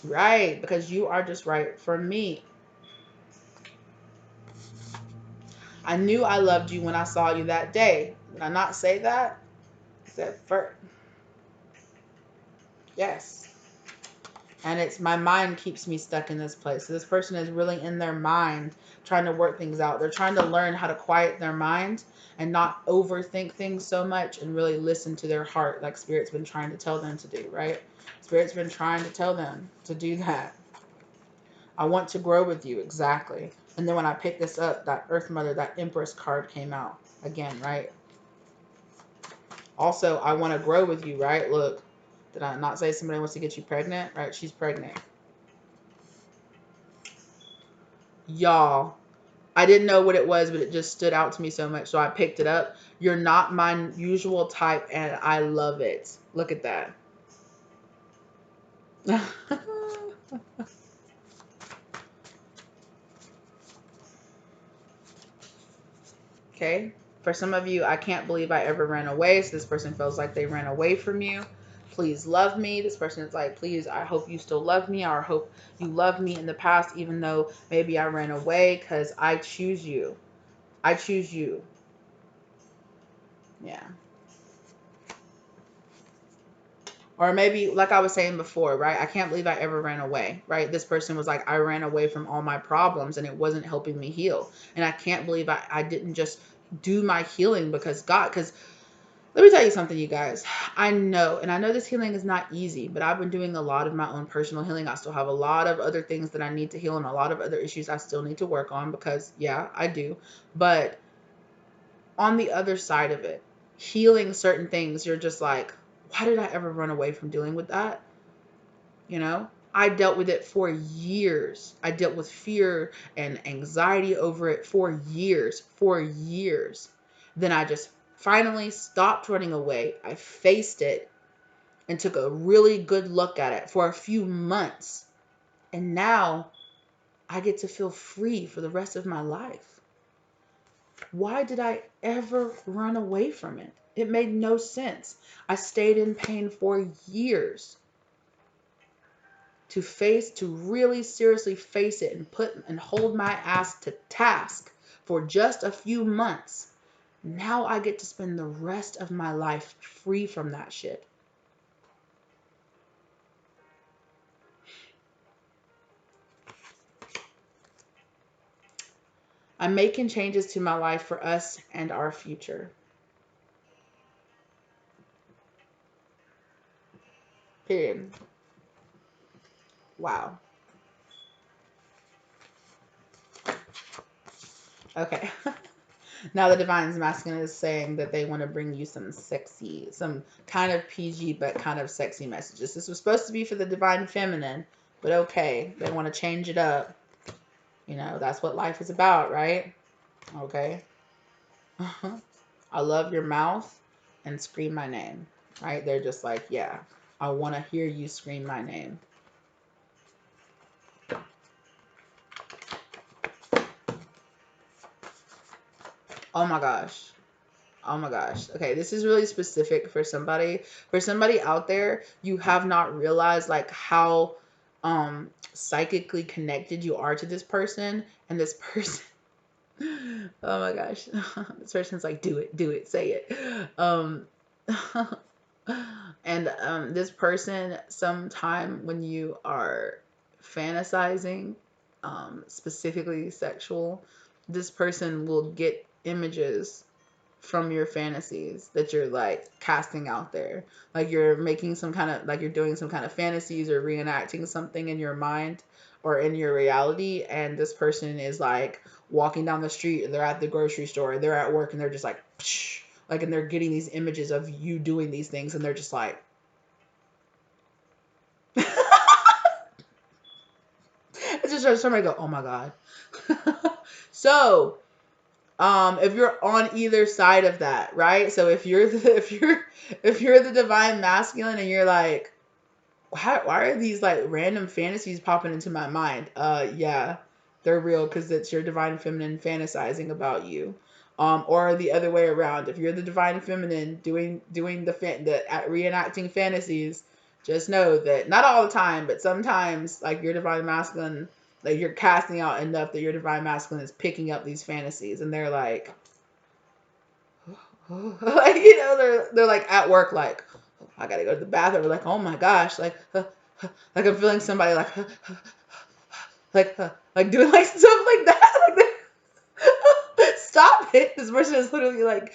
Right, because you are just right for me. I knew I loved you when I saw you that day. Did I not say that? I said first. Yes. And it's my mind keeps me stuck in this place. So this person is really in their mind trying to work things out. They're trying to learn how to quiet their mind and not overthink things so much and really listen to their heart like Spirit's been trying to tell them to do, right? Spirit's been trying to tell them to do that. I want to grow with you. Exactly. And then when I picked this up, that Earth Mother, that Empress card came out again, right? Also, I want to grow with you, right? Look, did I not say somebody wants to get you pregnant? Right? She's pregnant. Y'all, I didn't know what it was, but it just stood out to me so much. So I picked it up. You're not my usual type, and I love it. Look at that. Okay. For some of you, I can't believe I ever ran away. So this person feels like they ran away from you. Please love me. This person is like, please, I hope you still love me. Or I hope you love me in the past, even though maybe I ran away, because I choose you. I choose you. Yeah. Or maybe, like I was saying before, right? I can't believe I ever ran away, right? This person was like, I ran away from all my problems and it wasn't helping me heal. And I can't believe I didn't just do my healing because God, because let me tell you something, you guys. I know, and I know this healing is not easy, but I've been doing a lot of my own personal healing. I still have a lot of other things that I need to heal and a lot of other issues I still need to work on because, yeah, I do. But on the other side of it, healing certain things, you're just like, why did I ever run away from dealing with that? You know, I dealt with it for years. I dealt with fear and anxiety over it for years, for years. Then I just finally stopped running away. I faced it and took a really good look at it for a few months. And now I get to feel free for the rest of my life. Why did I ever run away from it? It made no sense. I stayed in pain for years to really seriously face it and put and hold my ass to task for just a few months. Now I get to spend the rest of my life free from that shit. I'm making changes to my life for us and our future. Period. Wow. Okay. Now the Divine's Masculine is saying that they want to bring you some sexy, some kind of PG but kind of sexy messages. This was supposed to be for the Divine Feminine, but okay, they want to change it up. You know, that's what life is about, right? Okay. I love your mouth and scream my name, right? They're just like, yeah, I want to hear you scream my name. Oh my gosh. Oh my gosh. Okay, this is really specific for somebody. For somebody out there, you have not realized like how psychically connected you are to this person, and this person oh my gosh. This person's like, do it, say it. And this person, sometime when you are fantasizing, specifically sexual, this person will get images from your fantasies that you're like casting out there. Like you're making some kind of, like you're doing some kind of fantasies or reenacting something in your mind or in your reality. And this person is like walking down the street, they're at the grocery store, they're at work, and they're just like, psh, like, and they're getting these images of you doing these things, and they're just like, it's just somebody go, oh my God. So, if you're on either side of that, right? So if you're the Divine Masculine and you're like, why are these like random fantasies popping into my mind? Yeah, they're real because it's your Divine Feminine fantasizing about you. Or the other way around. If you're the Divine Feminine doing the reenacting fantasies, just know that not all the time, but sometimes like your Divine Masculine, like you're casting out enough that your Divine Masculine is picking up these fantasies, and they're like, like, you know, they're like at work, like, oh, I gotta go to the bathroom, like, oh my gosh, like I'm feeling somebody like like doing like stuff like that, like that. Stop it! This person is literally like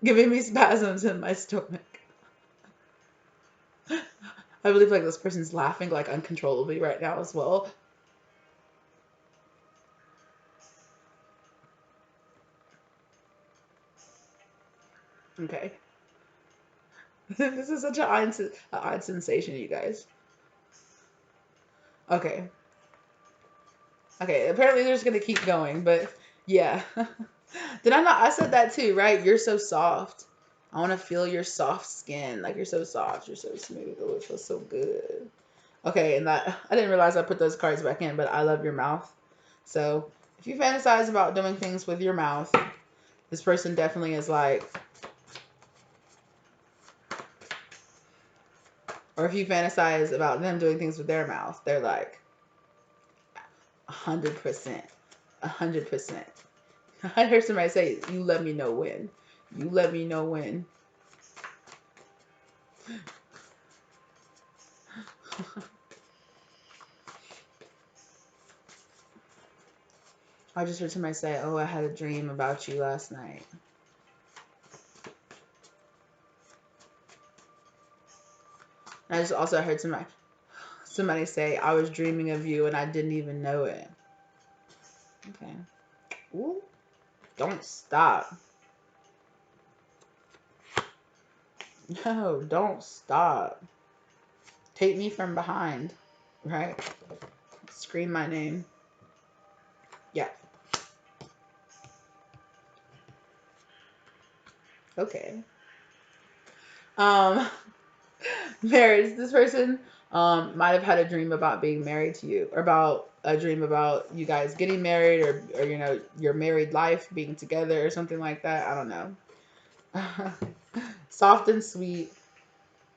giving me spasms in my stomach. I believe like this person's laughing like uncontrollably right now as well. Okay. This is such an odd sensation, you guys. Okay. Okay, apparently they're just gonna keep going, but Yeah. Did I not? I said that too, right? You're so soft. I want to feel your soft skin. Like you're so soft. You're so smooth. Oh, it feels so good. Okay, and that I didn't realize I put those cards back in, but I love your mouth. So if you fantasize about doing things with your mouth, this person definitely is like, or if you fantasize about them doing things with their mouth, they're like 100%, 100%. I heard somebody say, "You let me know when. You let me know when." I just heard somebody say, "Oh, I had a dream about you last night." And I just also heard somebody say, "I was dreaming of you and I didn't even know it." Okay. Ooh, don't stop. No, don't stop. Take me from behind, right? Scream my name. Yeah. Okay. Um, marriage. This person might have had a dream about being married to you, or about a dream about you guys getting married, or your married life being together, or something like that. I don't know. Soft and sweet,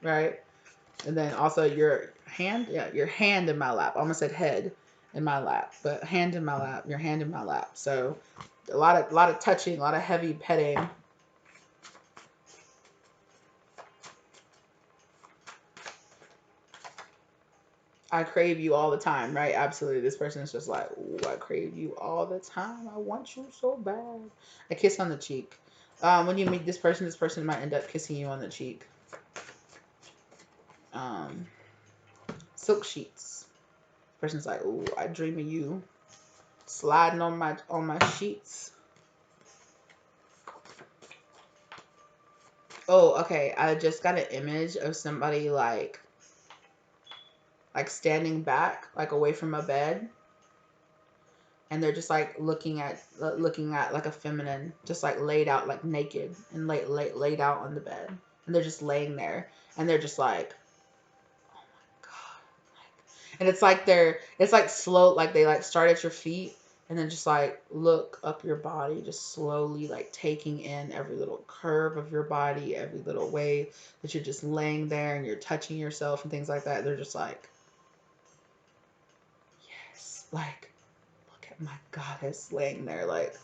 right? And then also your hand, yeah, your hand in my lap. I almost said head in my lap, but hand in my lap, your hand in my lap. So a lot of touching, a lot of heavy petting. I crave you all the time, right? Absolutely. This person is just like, ooh, I crave you all the time. I want you so bad. A kiss on the cheek. When you meet this person might end up kissing you on the cheek. Um, silk sheets. Person's like, ooh, I dream of you sliding on my sheets. Oh, okay. I just got an image of somebody like standing back, like away from a bed, and they're just like looking at like a feminine, just like laid out, like naked and laid out on the bed, and they're just laying there, and they're just like, oh my god, and it's like slow, like they like start at your feet, and then just like look up your body, just slowly like taking in every little curve of your body, every little way that you're just laying there and you're touching yourself and things like that. They're just like, yes, like look at my goddess laying there, like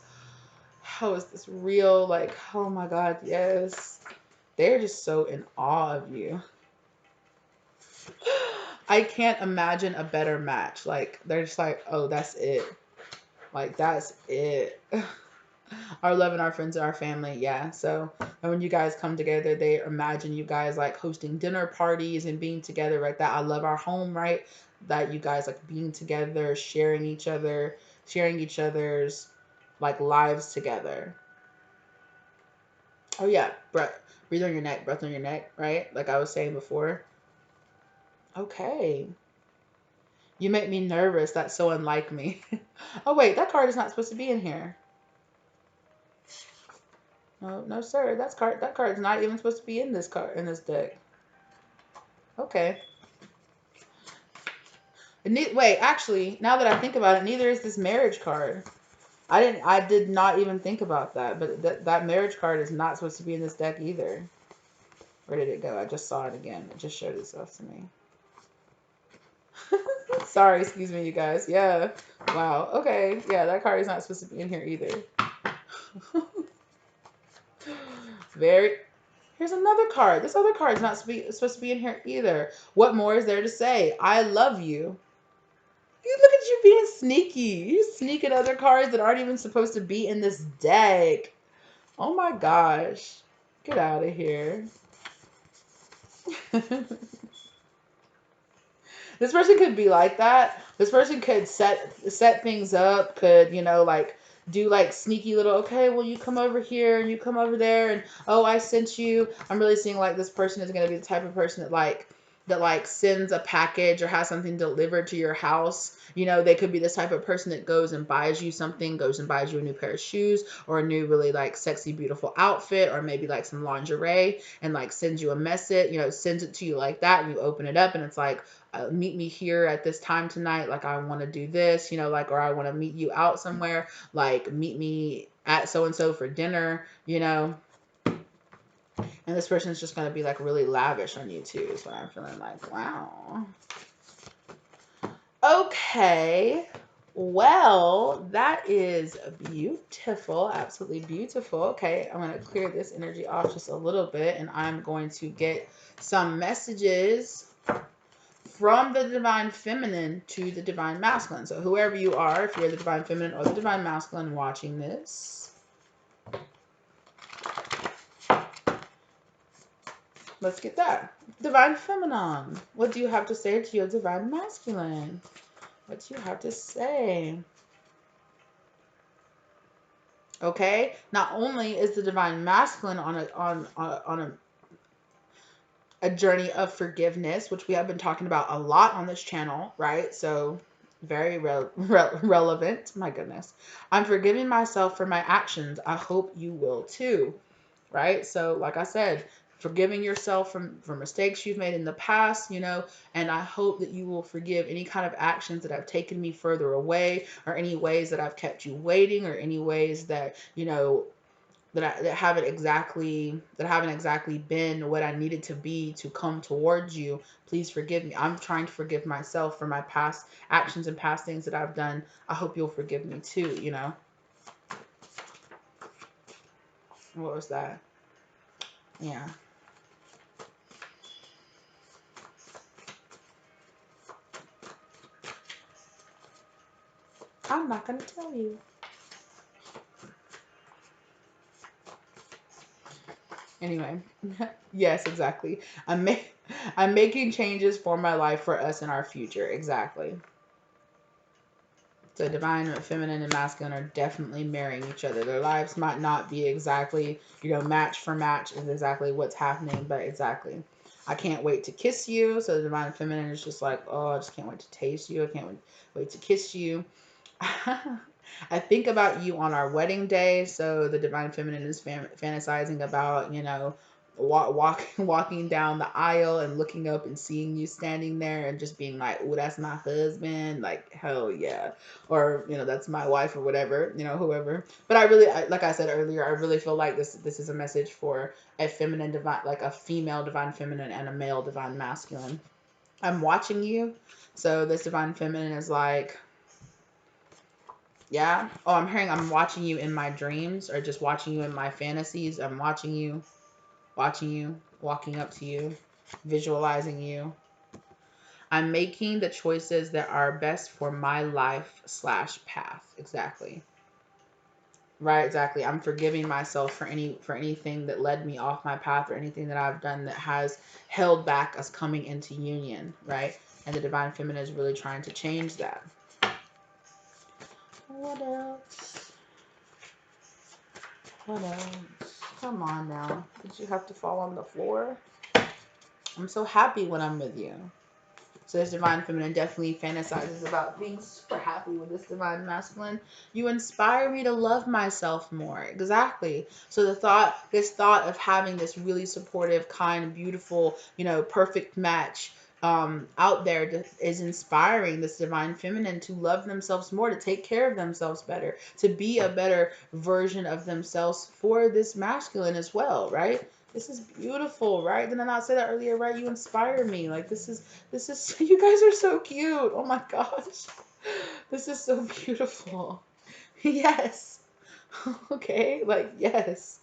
how is this real? Like, oh my God, yes. They're just so in awe of you. I can't imagine a better match. Like, they're just like, oh, that's it. Like, that's it. Our love and our friends and our family, yeah. So, and when you guys come together, they imagine you guys like hosting dinner parties and being together, right? That I love our home, right? That you guys like being together, sharing each other's like lives together. Oh yeah, breathe on your neck, breath on your neck, right? Like I was saying before. Okay. You make me nervous. That's so unlike me. Oh wait, that card is not supposed to be in here. No, no, sir. That card is not even supposed to be in this deck. Okay. Wait, actually, now that I think about it, neither is this marriage card. I did not even think about that, but that marriage card is not supposed to be in this deck either. Where did it go? I just saw it again. It just showed itself to me. Sorry, excuse me, you guys. Yeah. Wow. Okay. Yeah, that card is not supposed to be in here either. Very. Here's another card. This other card is not supposed to be in here either. What more is there to say? I love you. You look at you being sneaky. You sneaking other cards that aren't even supposed to be in this deck. Oh my gosh. Get out of here. This person could be like that. This person could set things up, could, like do like sneaky little, okay, well you come over here and you come over there and oh I sent you. I'm really seeing like this person is gonna be the type of person that like that like sends a package or has something delivered to your house. You know, they could be this type of person that goes and buys you something, goes and buys you a new pair of shoes or a new really like sexy, beautiful outfit, or maybe like some lingerie, and like sends you a message, you know, sends it to you like that, and you open it up and it's like, meet me here at this time tonight. Like, I want to do this, you know, like, or I want to meet you out somewhere, like meet me at so-and-so for dinner, you know. And this person's just going to be like really lavish on you too, is what I'm feeling like. Wow. Okay. Well, that is beautiful. Absolutely beautiful. Okay. I'm going to clear this energy off just a little bit, and I'm going to get some messages from the divine feminine to the divine masculine. So whoever you are, if you're the divine feminine or the divine masculine watching this, let's get that. Divine feminine, what do you have to say to your divine masculine? What do you have to say? Okay. Not only is the divine masculine on a journey of forgiveness, which we have been talking about a lot on this channel, right? So very relevant. My goodness. I'm forgiving myself for my actions. I hope you will too, right? So like I said, forgiving yourself for mistakes you've made in the past, you know, and I hope that you will forgive any kind of actions that have taken me further away, or any ways that I've kept you waiting, or any ways that, you know, that haven't exactly been what I needed to be to come towards you. Please forgive me. I'm trying to forgive myself for my past actions and past things that I've done. I hope you'll forgive me too, you know. What was that? Yeah. I'm not going to tell you. Anyway, yes, exactly. I'm making changes for my life, for us, and our future. Exactly. So divine, feminine, and masculine are definitely marrying each other. Their lives might not be exactly, you know, match for match is exactly what's happening, but exactly. I can't wait to kiss you. So the divine feminine is just like, oh, I just can't wait to taste you. I can't wait to kiss you. I think about you on our wedding day. So the divine feminine is fantasizing about, you know, walking down the aisle and looking up and seeing you standing there and just being like, oh, that's my husband. Like, hell yeah. Or, you know, that's my wife, or whatever, you know, whoever. But like I said earlier, I really feel like this is a message for a feminine divine, like a female divine feminine and a male divine masculine. I'm watching you. So this divine feminine is like, yeah. Oh, I'm watching you in my dreams, or just watching you in my fantasies. I'm watching you, walking up to you, visualizing you. I'm making the choices that are best for my life/path. Exactly. Right, exactly. I'm forgiving myself for anything that led me off my path, or anything that I've done that has held back us coming into union, right? And the divine feminine is really trying to change that. What else? What else? Come on now. Did you have to fall on the floor? I'm so happy when I'm with you. So this divine feminine definitely fantasizes about being super happy with this divine masculine. You inspire me to love myself more. Exactly. So this thought of having this really supportive, kind, beautiful, you know, perfect match out there is inspiring this divine feminine to love themselves more, to take care of themselves better, to be a better version of themselves for this masculine as well, right? This is beautiful, right? Did I not say that earlier, right? You inspire me. Like, this is, you guys are so cute. Oh my gosh. This is so beautiful. Yes. Okay. Like, yes.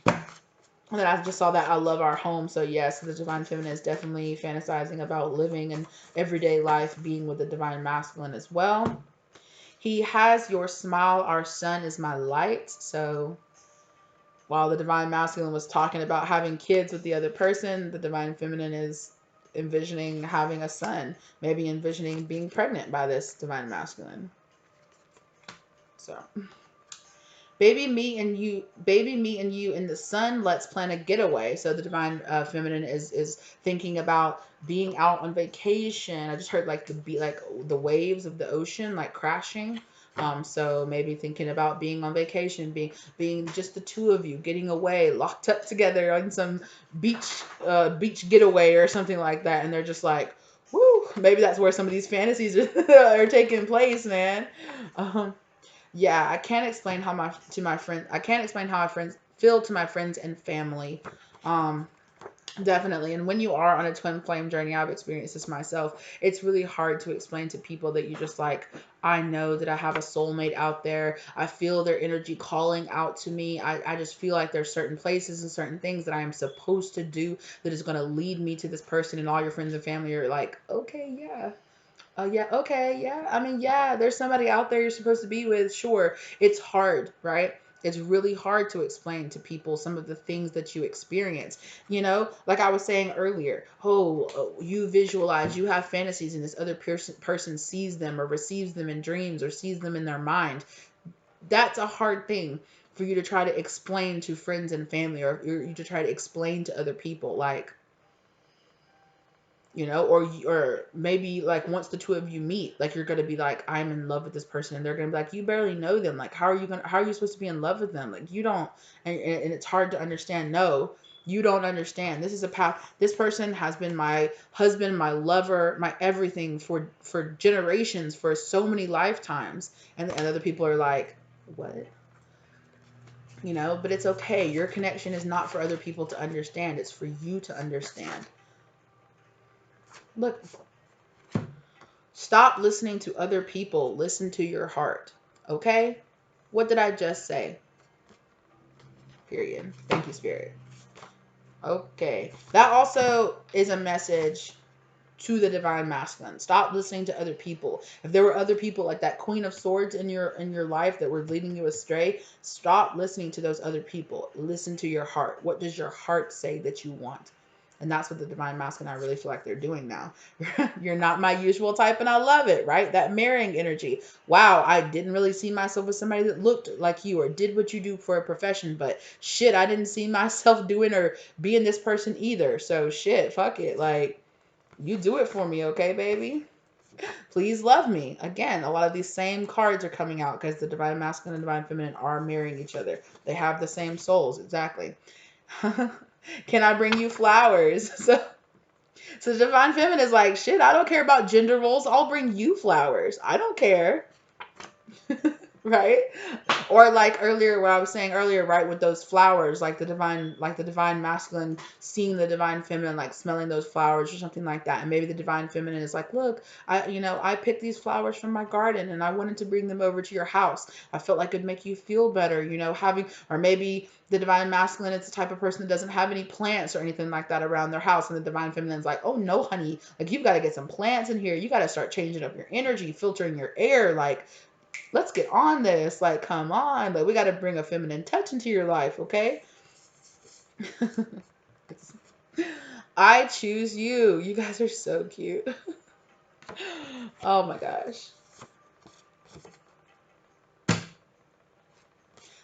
And then I just saw that I love our home. So yes, the divine feminine is definitely fantasizing about living an everyday life, being with the divine masculine as well. He has your smile. Our sun is my light. So while the divine masculine was talking about having kids with the other person, the divine feminine is envisioning having a son, maybe envisioning being pregnant by this divine masculine. So baby, me and you in the sun. Let's plan a getaway. So the divine feminine is thinking about being out on vacation. I just heard like the waves of the ocean like crashing. So maybe thinking about being on vacation, being just the two of you, getting away, locked up together on some beach getaway or something like that. And they're just like, woo, maybe that's where some of these fantasies are taking place, man. Um, yeah, I can't explain how my friend I can't explain how I friends feel to my friends and family. Um, Definitely. And when you are on a twin flame journey, I've experienced this myself. It's really hard to explain to people that you just like, I know that I have a soulmate out there. I feel their energy calling out to me. I just feel like there's certain places and certain things that I am supposed to do that is going to lead me to this person. And all your friends and family are like, okay, yeah. Yeah, okay, yeah. I mean, yeah, there's somebody out there you're supposed to be with. Sure. It's hard, right? It's really hard to explain to people some of the things that you experience. Like I was saying earlier, you visualize, you have fantasies, and this other person sees them or receives them in dreams or sees them in their mind. That's a hard thing for you to try to explain to friends and family, or you to try to explain to other people. Like, or maybe like once the two of you meet, like you're gonna be like, I'm in love with this person, and they're gonna be like, you barely know them, like how are you supposed to be in love with them, like you don't. And it's hard to understand. No, you don't understand. This is a path. This person has been my husband, my lover, my everything for generations, for so many lifetimes. And other people are like, what? But it's okay. Your connection is not for other people to understand, it's for you to understand. Look, stop listening to other people. Listen to your heart. Okay? What did I just say? Period. Thank you, Spirit. Okay. That also is a message to the divine masculine. Stop listening to other people. If there were other people like that Queen of Swords in your life that were leading you astray, stop listening to those other people. Listen to your heart. What does your heart say that you want? And that's what the divine masculine, I really feel like they're doing now. You're not my usual type, and I love it, right? That marrying energy. Wow, I didn't really see myself as somebody that looked like you or did what you do for a profession, but shit, I didn't see myself doing or being this person either. So shit, fuck it. Like, you do it for me, okay, baby? Please love me. Again, a lot of these same cards are coming out because the divine masculine and divine feminine are marrying each other. They have the same souls, exactly. Can I bring you flowers? So the divine feminine is like, shit, I don't care about gender roles. I'll bring you flowers. I don't care. Right? Or like earlier, what I was saying earlier, right, with those flowers, like the divine masculine seeing the divine feminine, like smelling those flowers or something like that. And maybe the divine feminine is like, look, I picked these flowers from my garden and I wanted to bring them over to your house. I felt like it'd make you feel better, or maybe the divine masculine is the type of person that doesn't have any plants or anything like that around their house. And the divine feminine is like, oh no, honey, like you've got to get some plants in here. You got to start changing up your energy, filtering your air. Like, let's get on this. Like, come on. Like, we got to bring a feminine touch into your life, okay? I choose you. You guys are so cute. Oh my gosh.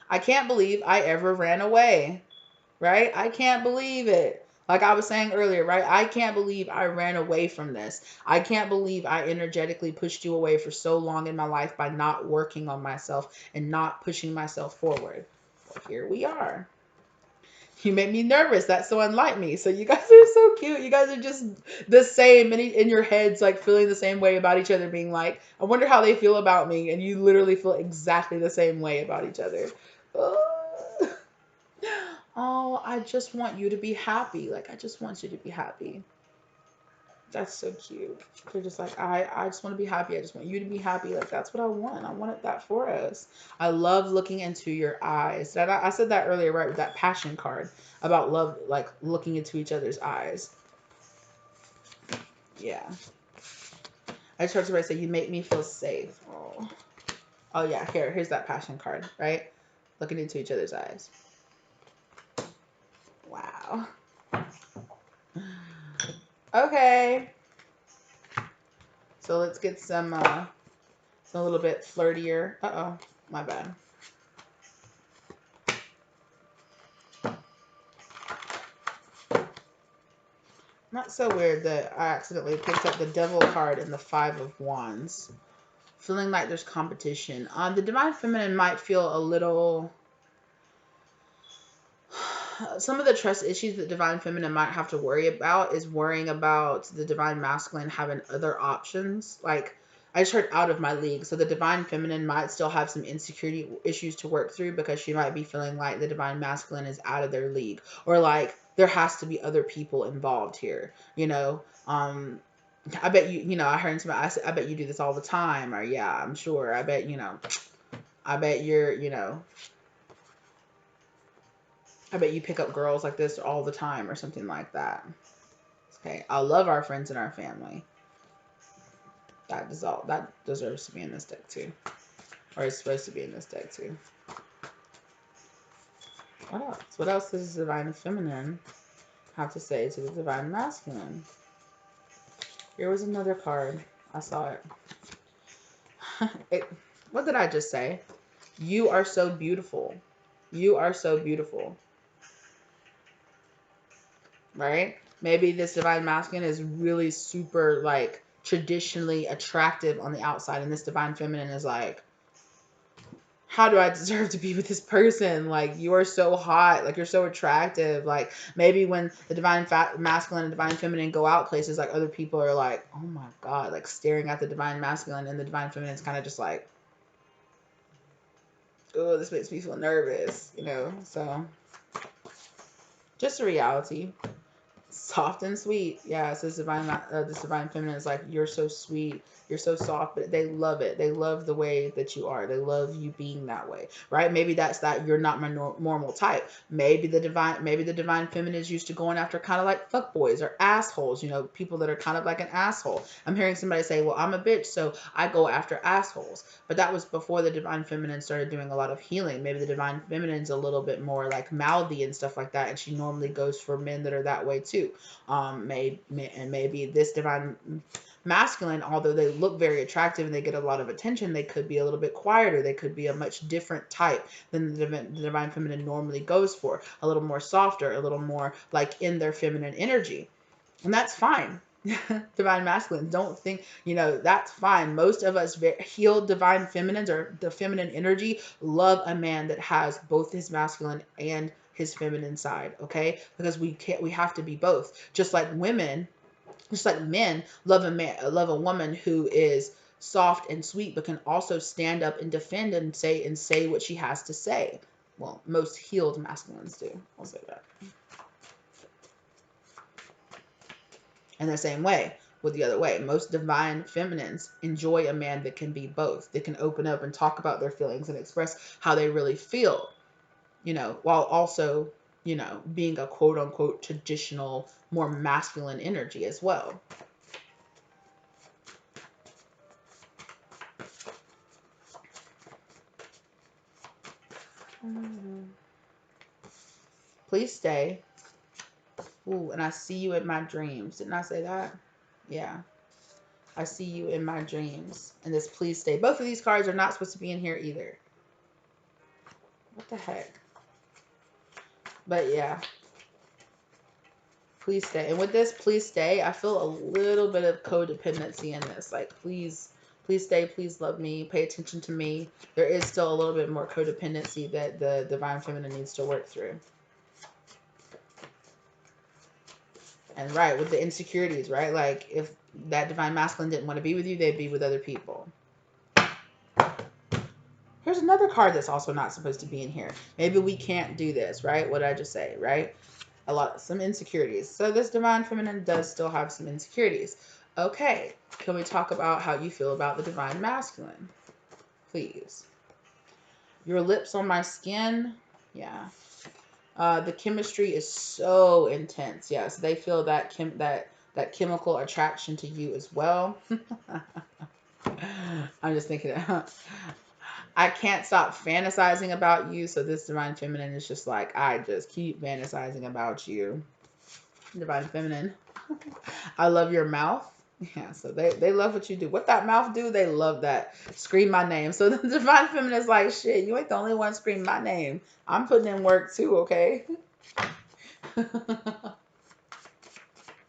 I can't believe I ever ran away, right? I can't believe it. Like I was saying earlier, right? I can't believe I ran away from this. I can't believe I energetically pushed you away for so long in my life by not working on myself and not pushing myself forward. Well, here we are. You make me nervous. That's so unlike me. So you guys are so cute. You guys are just the same in your heads, like feeling the same way about each other, being like, I wonder how they feel about me. And you literally feel exactly the same way about each other. Oh, oh, I just want you to be happy. Like, I just want you to be happy. That's so cute. They're just like, I just want to be happy. I just want you to be happy. Like, that's what I want. I wanted that for us. I love looking into your eyes. I said that earlier, right, with that passion card about love, like looking into each other's eyes. Yeah. I just heard somebody say, you make me feel safe. Oh, oh yeah. Here's that passion card, right? Looking into each other's eyes. Wow. Okay. So let's get some a little bit flirtier. Uh-oh, my bad. Not so weird that I accidentally picked up the Devil card and the Five of Wands. Feeling like there's competition. The Divine Feminine might feel a little... Some of the trust issues that Divine Feminine might have to worry about is worrying about the Divine Masculine having other options. Like, I just heard out of my league. So the Divine Feminine might still have some insecurity issues to work through because she might be feeling like the Divine Masculine is out of their league. Or like, there has to be other people involved here, you know? I bet I heard somebody, I bet you do this all the time. Or yeah, I'm sure. I bet, I bet you're, I bet you pick up girls like this all the time or something like that. Okay, I love our friends and our family. That deserves to be in this deck too. Or it's supposed to be in this deck too. What else? What else does the Divine Feminine have to say to the Divine Masculine? Here was another card. I saw it. What did I just say? You are so beautiful. You are so beautiful. Right? Maybe this Divine Masculine is really super, like, traditionally attractive on the outside, and this Divine Feminine is like, how do I deserve to be with this person? Like, you are so hot. Like, you're so attractive. Like, maybe when the Divine Masculine and Divine Feminine go out places, like, other people are like, oh my God, like, staring at the Divine Masculine, and the Divine Feminine is kind of just like, oh, this makes me feel nervous, So, just a reality. Soft and sweet. Yeah, it says this Divine Feminine is like, you're so sweet, you're so soft, but they love it. They love the way that you are. They love you being that way, right? Maybe that's that you're not my normal type. Maybe the Divine Feminine is used to going after kind of like fuckboys or assholes, people that are kind of like an asshole. I'm hearing somebody say, well, I'm a bitch, so I go after assholes. But that was before the Divine Feminine started doing a lot of healing. Maybe the Divine Feminine's a little bit more like mouthy and stuff like that, and she normally goes for men that are that way too. Maybe this Divine Masculine, although they look very attractive and they get a lot of attention, they could be a little bit quieter. They could be a much different type than the Divine Feminine normally goes for. A little more softer, a little more like in their feminine energy. And that's fine. Divine Masculine, don't think, that's fine. Most of us healed Divine Feminines or the feminine energy love a man that has both his masculine and his feminine side, okay? Because we have to be both. Just like men love a woman who is soft and sweet, but can also stand up and defend and say what she has to say. Well, most healed masculines do. I'll say that. And the same way with the other way, most Divine Feminines enjoy a man that can be both. They can open up and talk about their feelings and express how they really feel, while also, being a quote unquote traditional, more masculine energy as well. Please stay. Ooh, and I see you in my dreams. Didn't I say that? Yeah. I see you in my dreams. And this please stay. Both of these cards are not supposed to be in here either. What the heck? But yeah. Please stay. And with this please stay, I feel a little bit of codependency in this. Like, please stay, please love me, pay attention to me. There is still a little bit more codependency that the Divine Feminine needs to work through. And right, with the insecurities, right? Like, if that Divine Masculine didn't want to be with you, they'd be with other people. Here's another card that's also not supposed to be in here. Maybe we can't do this, right? What did I just say, right? Some insecurities. So this Divine Feminine does still have some insecurities. Okay, can we talk about how you feel about the Divine Masculine? Please. Your lips on my skin. Yeah. The chemistry is so intense. Yes, they feel that chemical attraction to you as well. I'm just thinking, I can't stop fantasizing about you. So this Divine Feminine is just like, I just keep fantasizing about you. Divine Feminine. I love your mouth. Yeah, so they love what you do. What that mouth do, they love that. Scream my name. So the Divine Feminine is like, shit, you ain't the only one screaming my name. I'm putting in work too, okay?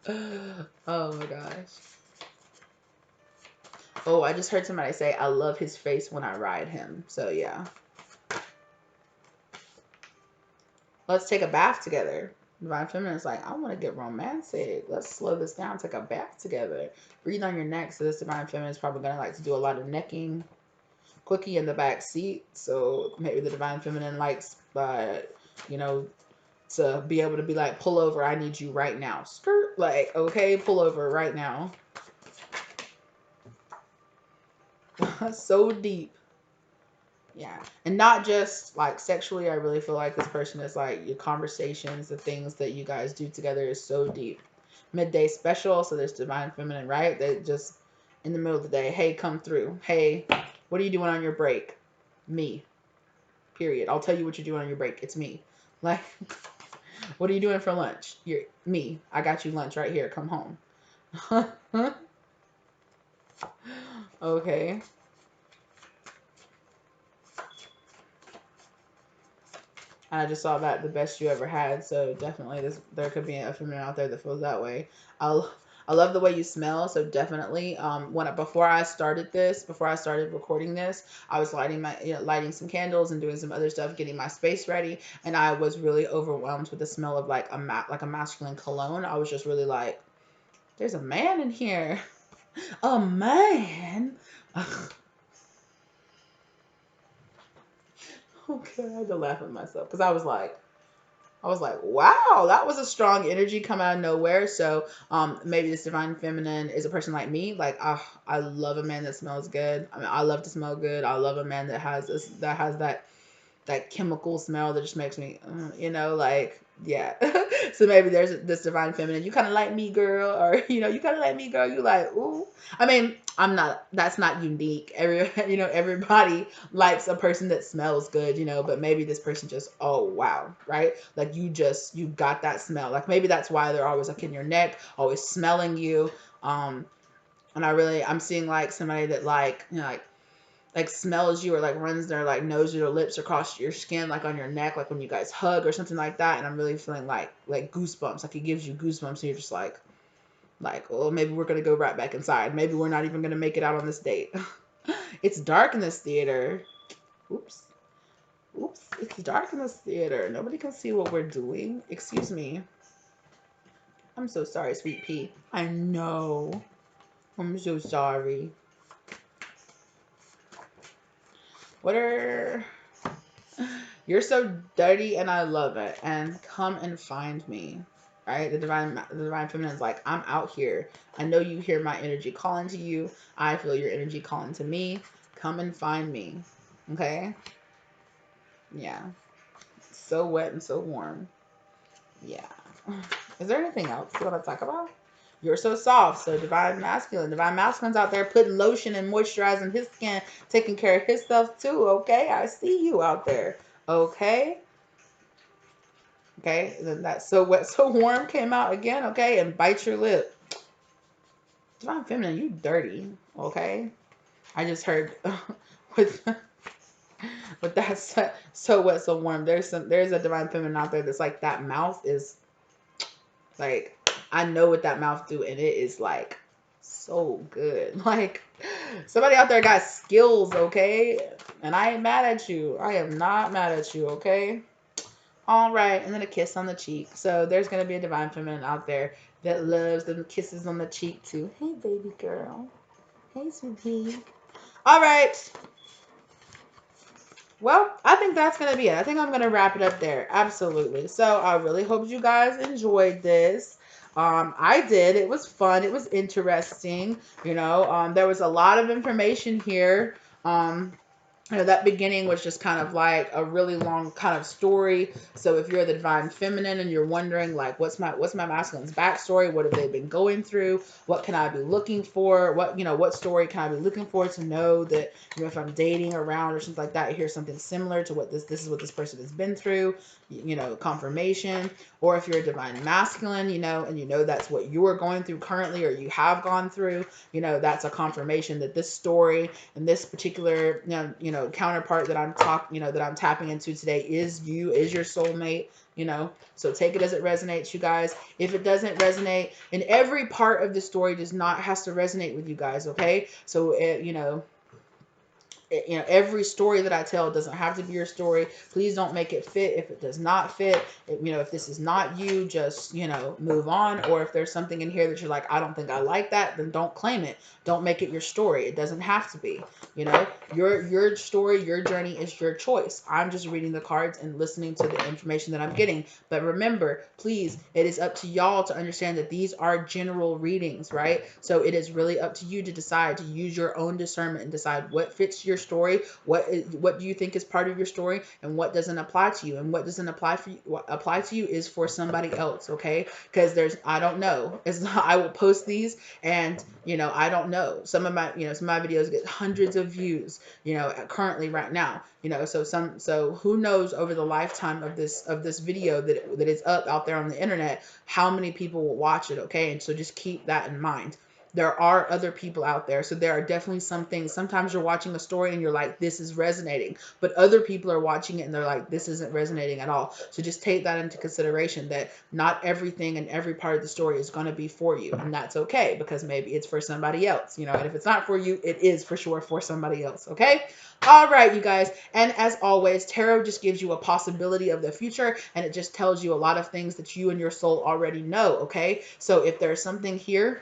Oh my gosh. Oh, I just heard somebody say, I love his face when I ride him. So yeah. Let's take a bath together. Divine Feminine is like, I want to get romantic. Let's slow this down. Take a bath together. Breathe on your neck. So this Divine Feminine is probably going to like to do a lot of necking. Quickie in the back seat. So maybe the Divine Feminine likes, you know, to be able to be like, pull over. I need you right now. Skirt. Like, okay, pull over right now. So deep. Yeah. And not just like sexually. I really feel like this person is like your conversations, the things that you guys do together is so deep. Midday special. So there's Divine Feminine, right? They just in the middle of the day, hey, come through. Hey, what are you doing on your break? Me. Period. I'll tell you what you're doing on your break. It's me. Like, what are you doing for lunch? You're me. I got you lunch right here. Come home. Okay. I just saw that the best you ever had, so definitely there could be a feminine out there that feels that way. I'll I love the way you smell, so definitely. Before I started recording this, I was lighting some candles and doing some other stuff, getting my space ready, and I was really overwhelmed with the smell of like a masculine cologne. I was just really like, there's a man in here, a man. Okay, I had to laugh at myself because I was like, wow, that was a strong energy come out of nowhere. So maybe this Divine Feminine is a person like me. Like, I love a man that smells good. I mean, I love to smell good. I love a man that has that chemical smell that just makes me, like, yeah. So maybe there's this Divine Feminine. You kind of like me, girl, or you kind of like me, girl. You like, ooh. I mean, I'm not. That's not unique. Everybody likes a person that smells good, But maybe this person just, oh wow, right? Like you got that smell. Like maybe that's why they're always like in your neck, always smelling you. And I'm seeing like somebody that like smells you or like runs their like nose or lips across your skin, like on your neck, like when you guys hug or something like that. And I'm really feeling like goosebumps, like it gives you goosebumps. And you're just like, well, maybe we're going to go right back inside. Maybe we're not even going to make it out on this date. It's dark in this theater. Oops. It's dark in this theater. Nobody can see what we're doing. Excuse me. I'm so sorry, sweet pea. I know. I'm so sorry. What are... You're so dirty and I love it. And come and find me. Right? The divine feminine is like, I'm out here. I know you hear my energy calling to you. I feel your energy calling to me. Come and find me. Okay? Yeah. So wet and so warm. Yeah. Is there anything else you want to talk about? You're so soft. So divine masculine. Divine masculine's out there putting lotion and moisturizing his skin, taking care of his stuff too. Okay? I see you out there. Okay? Okay? Then that so wet, so warm came out again. Okay? And bite your lip. Divine feminine, you dirty. Okay? I just heard with with that so wet, so warm. There's a divine feminine out there that's like that mouth is like, I know what that mouth do, and it is like so good. Like somebody out there got skills, okay? And I ain't mad at you. I am not mad at you, okay? All right, and then a kiss on the cheek. So there's gonna be a divine feminine out there that loves the kisses on the cheek too. Hey, baby girl. Hey, sweetie. All right. Well, I think that's going to be it. I think I'm going to wrap it up there. Absolutely. So I really hope you guys enjoyed this. I did. It was fun. It was interesting. There was a lot of information here. That beginning was just kind of like a really long kind of story. So if you're the divine feminine and you're wondering like, what's my masculine's backstory? What have they been going through? What can I be looking for? What story can I be looking for to know that, if I'm dating around or something like that, I hear something similar to what this is what this person has been through, confirmation. or if you're a divine masculine, and that's what you are going through currently, or you have gone through, that's a confirmation that this story and this particular, counterpart that I'm that I'm tapping into today is your soulmate. So take it as it resonates, you guys. If it doesn't resonate, and every part of the story has to resonate with you guys, okay? So every story that I tell doesn't have to be your story. Please don't make it fit if it does not fit. If this is not you, just, move on. Or if there's something in here that you're like, I don't think I like that, then don't claim it. Don't make it your story. It doesn't have to be. Your story, your journey is your choice. I'm just reading the cards and listening to the information that I'm getting. But remember, please, it is up to y'all to understand that these are general readings, right? So it is really up to you to decide, to use your own discernment and decide what fits your story, what do you think is part of your story, and what doesn't apply to you. And what doesn't apply for you, what apply to you is for somebody else, okay? Because I don't know. I will post these, and I don't know. Some of my videos get hundreds of views, currently right now. So who knows over the lifetime of this video that is up out there on the internet, how many people will watch it, okay? And so just keep that in mind. There are other people out there. So there are definitely some things. Sometimes you're watching a story and you're like, this is resonating. But other people are watching it and they're like, this isn't resonating at all. So just take that into consideration, that not everything and every part of the story is going to be for you. And that's okay, because maybe it's for somebody else, and if it's not for you, it is for sure for somebody else, okay? All right, you guys. And as always, tarot just gives you a possibility of the future, and it just tells you a lot of things that you and your soul already know, okay? So if there's something here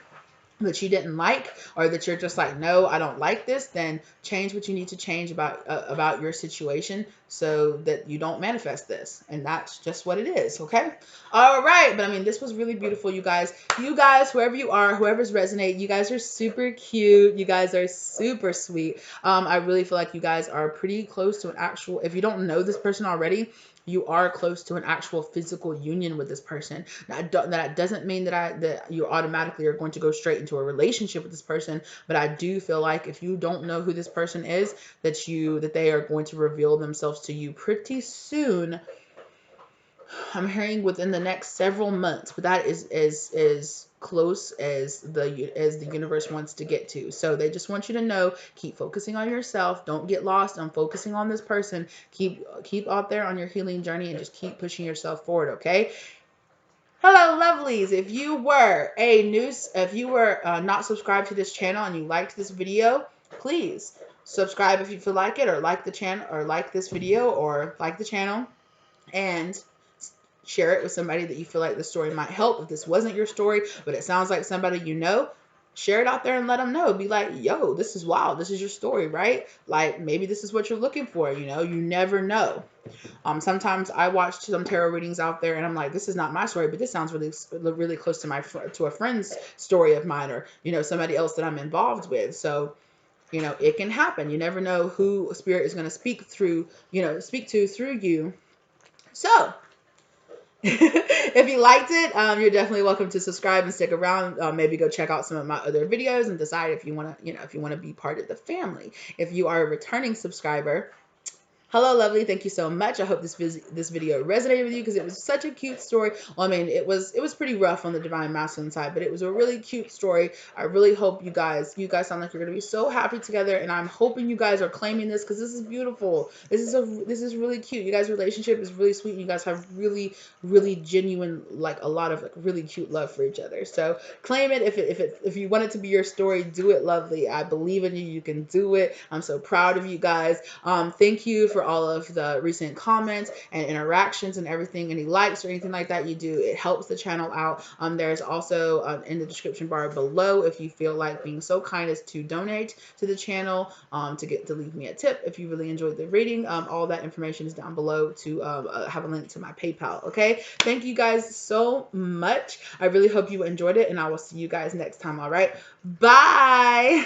that you didn't like, or that you're just like, no, I don't like this, then change what you need to change about your situation, so that you don't manifest this. And that's just what it is, okay? All right. But I mean, this was really beautiful, you guys. You guys, whoever you are, whoever's resonate, you guys are super cute. You guys are super sweet. I really feel like you guys are pretty close to an actual, if you don't know this person already, you are close to an actual physical union with this person. Now, that doesn't mean that you automatically are going to go straight into a relationship with this person, but I do feel like if you don't know who this person is, that they are going to reveal themselves to you pretty soon. I'm hearing within the next several months, but that is as close as the universe wants to get to. So they just want you to know, keep focusing on yourself. Don't get lost on focusing on this person. Keep out there on your healing journey, and just keep pushing yourself forward, okay? Hello, lovelies. If you were not subscribed to this channel and you liked this video, please subscribe if you feel like it, or like the channel, or like this video, or like the channel, and share it with somebody that you feel like the story might help. If this wasn't your story, but it sounds like somebody share it out there and let them know. Be like, yo, this is wild. This is your story, right? Like, maybe this is what you're looking for. You never know. Sometimes I watch some tarot readings out there and I'm like, this is not my story, but this sounds really, really close to a friend's story of mine, or, somebody else that I'm involved with. So, it can happen. You never know who spirit is going to speak to through you. So, if you liked it, you're definitely welcome to subscribe and stick around. Maybe go check out some of my other videos and decide if you want to be part of the family. If you are a returning subscriber, hello, lovely. Thank you so much. I hope this video resonated with you, because it was such a cute story. Well, I mean, it was pretty rough on the divine masculine side, but it was a really cute story. I really hope you guys sound like you're going to be so happy together, and I'm hoping you guys are claiming this, because this is beautiful. This is really cute. You guys' relationship is really sweet, and you guys have really, really genuine, like, a lot of, like, really cute love for each other. So claim it. If you want it to be your story, do it, lovely. I believe in you. You can do it. I'm so proud of you guys. Thank you for all of the recent comments and interactions and everything. Any likes or anything like that you do, it helps the channel out. There's also in the description bar below, if you feel like being so kind as to donate to the channel, to leave me a tip if you really enjoyed the reading. All that information is down below, to have a link to my PayPal. Okay, thank you guys so much. I really hope you enjoyed it, and I will see you guys next time. All right, bye.